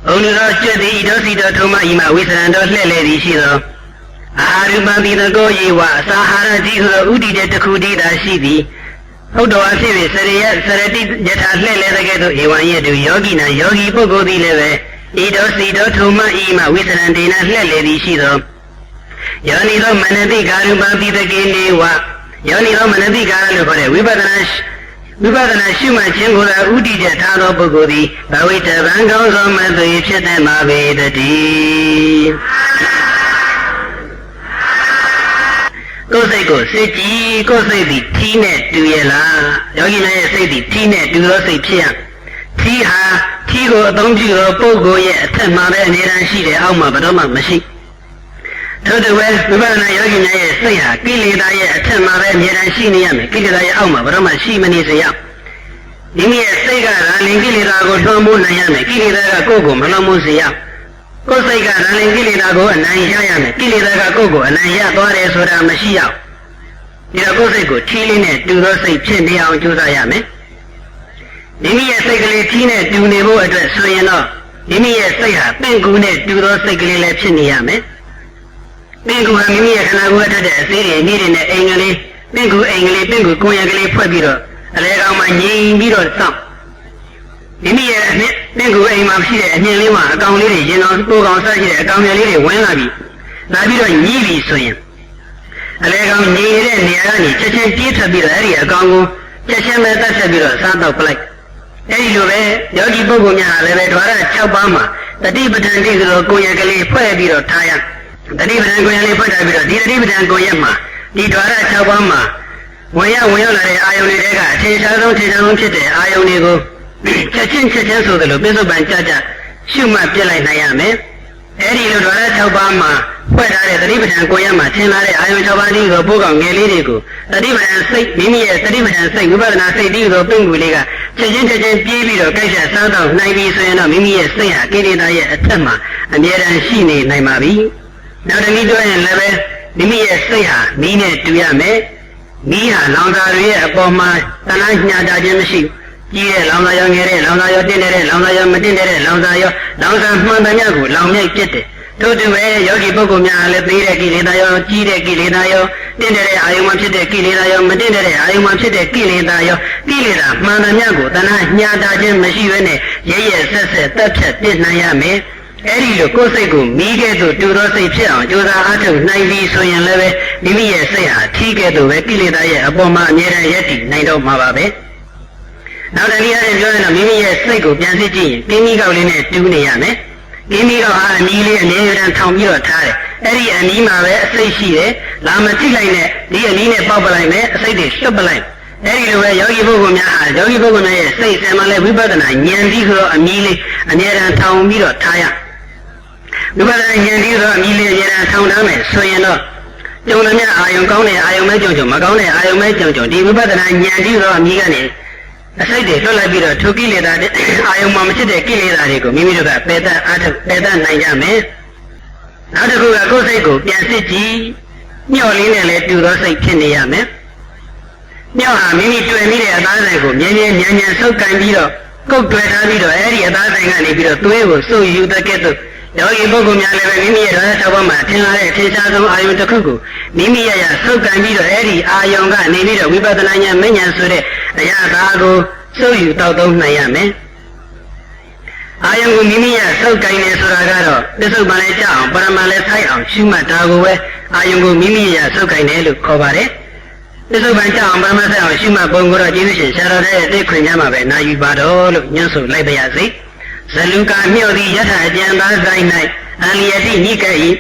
ဘုံတော်ကျွတ်သည်ဣတောစီတော်ထုံမဤမှာဝိသရံတော်လှဲ့လေသည်ရှိသောအာရူပတိတကောယေဝအစာဟာရတိဟုသောဥဒိတဲ့တစ်ခုတည်းသာရှိသည်ဟုတ်တော်အဖြစ်ဖြင့်စရိယစရတိယထာလှဲ့လေတဲ့ကဲ့သို့ဧဝံယေတုယောဂိနာယောဂီပုဂ္ဂိုလ်သည်လည်းပဲဣတောစီတော်ထုံမဤမှာဝိသရံဒေနာလှဲ့လေသည်ရှိသောယောနိသောမနတိကာရူပတိတကေနေဝယောနိသောမနတိကာရလို့ခေါ်တဲ့ဝိပဿနာရှုမှတ်ခြင်းကိုသာဥဒိတဲ့ထားသောပုဂ္ဂိုလ်သည်ဘဝိတဗံကောင်းသောမသွေဖြစ်တဲ့မှာပေတည်းကိုယ်စိတ်ကိုစစ်ကြည့်ကိုယ်စိတ်သည်ထီးနဲ့တူရဲ့လားယောဂီများရဲ့စိတ်သည်ထီးနဲ့တူသောစိတ်ဖြစ်ရထီးကိုအသုံးပြုသောပုဂ္ဂိုလ်ရဲ့အထက်မှာပဲအနေနဲ့ရှိတယ်အောက်မှာဘယ်တော့မှမရှိထို့တူပဲဝိပဿနာယောဂီများရဲ့စိတ်ဟာကိလေသာရဲ့အထက်မှာပဲအမြဲတမ်းရှိနေရမယ်ကိလေသာရဲ့အောက်မှာဘယ်တော့မှရှိမနေစေရမိမိရဲ့စိတ်ကရာလင်ကိလေသာကိုလွှမ်းမိုးနိုင်ရမယ်ကိလေသာကကိုယ့်ကိုမလွှမ်းမိုးစေရကိုယ်စိတ်ကရာလင်ကိလေသာကိုအနိုင်ရရမယ်ကိလေသာကကိုယ့်ကိုအနိုင်ရသွားတယ်ဆိုတာမရှိရဒီတော့ကိုယ်စိတ်ကိုထီးလေးနဲ့တူသောစိတ်ဖြစ်နေအောင်ကြိုးစားရမယ်မိမိရဲ့စိတ်ကလေးထီးနဲ့တူနေဖို့အတွက်ဆိုရင်တော့မိမိရဲ့စိတ်ဟာပင့်ကူနဲ့တူသောစိတ်ကလေးလည်းဖြစ်နေရမယ်ပင့်ကူဟာမိမိရဲ့ခန္ဓာကိုယ်ထက်တဲ့အသေးတွေနေ့တွေနဲ့အိမ်ကလေးပင့်ကူအိမ်ကလေးပင့်ကူကိုယ်ရကလေးဖွဲ့ပြီးတော့အလဲကောင်မှငြိမ်ပြီးတော့စောင့်မိမိရဲ့ပင့်ကူအိမ်မှာရှိတဲ့အမြင်လေးမှာအကောင်လေးတွေရင်တော်ကိုယ်ကောင်ဆက်ရှိတဲ့အကောင်ငယ်လေးတွေဝင်လာပြီးတော့ညှိပြီးဆိုရင်အလဲကောင်ငြိမ်နေတဲ့နေရာကနေချက်ချင်းပြေးထွက်ပြီးတော့အဲ့ဒီအကောင်ကိုချက်ချင်းပဲတက်ဆက်ပြီးတော့စားတော့ပလိုက်အဲ့ဒီလိုပဲယောဂီပုဂ္ဂိုလ်များဟာလည်းပဲဓဝရ6ပါးမှာတတိပဋ္ဌာန်တိဆိုကိုယ်ရကလေးဖွဲ့ပြီးတော့ထားရတတိပဋ္ဌာန်ကိုယ်ရလေးဖွဲ့ထားပြီးတော့ဒီတတိပဋ္ဌာန်ကိုယ်ရမှာဒီဓဝရ6ပါးမှာ ဝင်ရောက်လာတဲ့အာယုန်တွေကအခြေရှားဆုံးဖြစ်တဲ့အာယုန်တွေကိုချက်ချင်းဆိုသလိုပြစ္ဆုတ်ပန်ကြရှုမှတ်ပြလိုက်နိုင်ရမယ်အဲ့ဒီလိုဓဝရ6ပါးမှာဖွဲ့ထားတဲ့သတိပဋ္ဌာန်ကိုရမှာသင်လာတဲ့အာယုန်6ပါးဒီကိုပို့ကောင်ငယ်လေးတွေကိုသတိပဋ္ဌာန်စိတ်မိမိရဲ့သတိပဋ္ဌာန်စိတ်ဝိပဿနာစိတ်ဒီကိုပင့်ကူလေးကချက်ချင်းပြေးပြီးတော့ကြိုက်ချက်စားတော့နိုင်ပြီဆိုရင်တော့မိမိရဲ့စိတ်ဟာကိလေသာရဲ့အထက်မှာအမြဲတမ်းရှိနေနိုင်ပါပြီနောက်တစ်နည်းပြောရင်လည်းပဲမိမိရဲ့စိတ်ဟာမိနဲ့တူရမယ်မိဟာလောင်စာတွေရဲ့အပေါ်မှာတဏှာညှာတာခြင်းမရှိကြီးတဲ့လောင်စာရောငယ်တဲ့လောင်စာရောတင်းတဲ့လောင်စာရောမတင်းတဲ့လောင်စာရောလောင်စာမှန်သမျှကိုလောင်မြိုက်ပြစ်တယ်ထို့တူပဲယောဂီပုဂ္ဂိုလ်များလည်းသေးတဲ့ကိလေသာရောကြီးတဲ့ကိလေသာရောတင်းတဲ့အာယုံမှာဖြစ်တဲ့ကိလေသာရောမတင်းတဲ့အာယုံမှာဖြစ်တဲ့ကိလေသာရောကိလေသာမှန်သမျှကိုတဏှာညှာတာခြင်းမရှိဘဲနဲ့ရဲဆက်တက်ဖြတ်ပြစ်နိုင်ရမယ်အဲ့ဒီလိုကိုယ်စိတ်ကိုမိခဲ့သို့တူသောစိတ်ဖြစ်အောင်ကြိုးစားအားထုတ်နိုင်ပြီဆိုရင်လည်းမိမိရဲ့စိတ်ဟာထီးခဲ့သို့ပဲကိလေသာရဲ့အပေါ်မှာအမြဲတမ်းရပ်တည်နိုင်တော့မှာပါပဲနောက်တစ်နည်းအားဖြင့်ပြောရင်တော့မိမိရဲ့စိတ်ကိုပြန်စစ်ကြည့်ရင်ကိမိကောက်လေးနဲ့တူးနေရမယ်ကိမိကောက်ဟာအနီးလေးအနေနဲ့ထောင်ပြီးတော့ထားတယ်အဲ့ဒီအနီးမှာပဲအစိတ်ရှိတယ်လာမကြည့်လိုက်နဲ့ဒီအနီးနဲ့ပေါက်ပလိုက်မယ်အစိတ်တွေလွတ်ပလိုက်အဲ့ဒီလိုပဲယောဂီပုဂ္ဂိုလ်များဟာယောဂီပုဂ္ဂိုလ်များရဲ့စိတ်ဆံမှလည်းဝိပဿနာဉာဏ်ပြီးဆိုတော့အမီးလေးအမြဲတမ်းထောင်ပြီးတော့ထားရဝိပဿနာဉာဏ်ပြီးတော့အမီးလေးအမြဲတမ်းထောင်ထားမယ်ဆိုရင်တော့ကြုံလည်းအာယုံကောင်းတဲ့အာယုံမဲကြုံမကောင်းတဲ့အာယုံမဲကြုံဒီဝိပဿနာဉာဏ်ပြီးတော့အမီးကနေအစိတ်တွေလွတ်လိုက်ပြီးတော့ထိုကိလေသာတွေအာယုံမှာမဖြစ်တဲ့ကိလေသာတွေကိုမိမိတို့ကပယ်တတ်နိုင်ကြမယ်နောက်တစ်ခုကကိုယ်စိတ်ကိုပြန်စစ်ကြည့်ညှော့လေးနဲ့လည်းတူသောစိတ်ဖြစ်နေရမယ်ညှော့ဟာမိမိတွေ့မိတဲ့အသားဆိုင်ကိုမြဲမြဲဆုပ်ကန်ပြီးတော့ကုတ်တွယ်ထားပြီးတော့အဲ့ဒီအသားဆိုင်ကနေပြီးတော့သွေးကိုစုပ်ယူတဲ့ကဲ့သို့ယောဂီပုဂ္ဂိုလ်များလည်းပဲမိမိရဲ့ဓဝရ6ပါးမှာထင်လာတဲ့ထင်ရှားဆုံးအာယုံတစ်ခုကိုမိမိရဲ့ဆုပ်ကန်ပြီးတော့အဲ့ဒီအာယုံကနေပြီးတော့ဝိပဿနာဉာဏ်မဉဏ်ဆိုတဲ့အရာသားကိုစုပ်ယူတောက်သုံးနိုင်ရမယ်အာယုံကိုမိမိရဲ့ဆုပ်ကန်နေဆိုတာကတော့ပစ္စုပန်လည်းကြောက်အောင်ပရမန်လည်းဆိုက်အောင်ရှုမှတ်တာကိုပဲအာယုံကိုမိမိရဲ့ဆုပ်ကန်တယ်လို့ခေါ်ပါတယ်ပစ္စုပန်ကြောက်အောင်ပရမန်ဆိုက်အောင်ရှုမှတ်ပုံကိုတော့ကျေးဇူးရှင်ဆရာတော်ရဲ့အသိခွင့်များမှာပဲနာယူပါတော့လို့ညွှန်ဆိုလိုက်ပါရစေဇလူကာမြုပ်သည်ယထာအကျံသားဆိုင်၌အလျတိညိကဲ့၏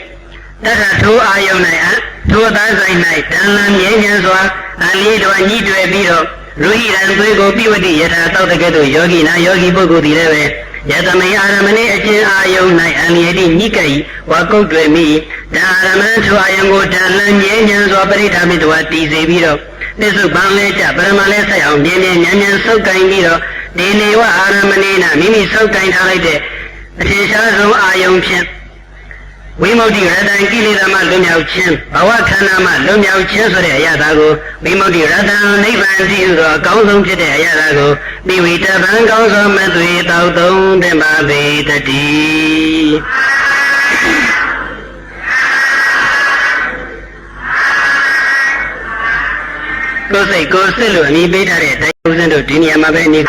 တထထိုအာယုံ၌ထိုသားဆိုင်၌တန်လန်းမြဲမြံစွာအလျတော်ညှိတွေ့ပြီးတော့လူဟိရန်သွေးကိုပိဝတိယထာတောက်တဲ့ကဲ့သို့ယောဂီနာယောဂီပုဂ္ဂိုလ်သည်လည်းပဲယတမေအာရမဏေအကျဉ်အာယုံ၌အလျတိညိကဲ့၏ဝါကုတ်တွေ့မိဒါအာရမဏထိုအာယုံကိုတန်လန်းမြဲမြံစွာပရိထာမိတဝတည်စေပြီးတော့ပစ္စုပန်လဲကြပရမလဲဆက်အောင်မြဲမြံဆုပ်ကိုင်ပြီးတော့ဒီနေဝအာရမဏေနာမိမိဆုပ်ကိုင်ထားလိုက်တဲ့အထင်ရှားဆုံးအာယုံဖြင့်ဝိမု ക്തി ရတံကိလေသာမှလွတ်မြောက်ခြင်းဘဝခန္ဓာမှလွတ်မြောက်ခြင်းဆိုတဲ့အရာသာကိုဝိမု ക്തി ရတံနိဗ္ဗာန်ရှိသောအကောင်းဆုံးဖြစ်တဲ့အရာသာကိုပိဝိတဗံကောင်းသောမသွေတောက်သုံးတင်ပါပေတည်းကိုယ်စိတ်ကိုယ်စစ်လို့အမိပေးထားတဲ့တိုင်းဥစဉ်တို့ဒီနေရာမှာပဲနေ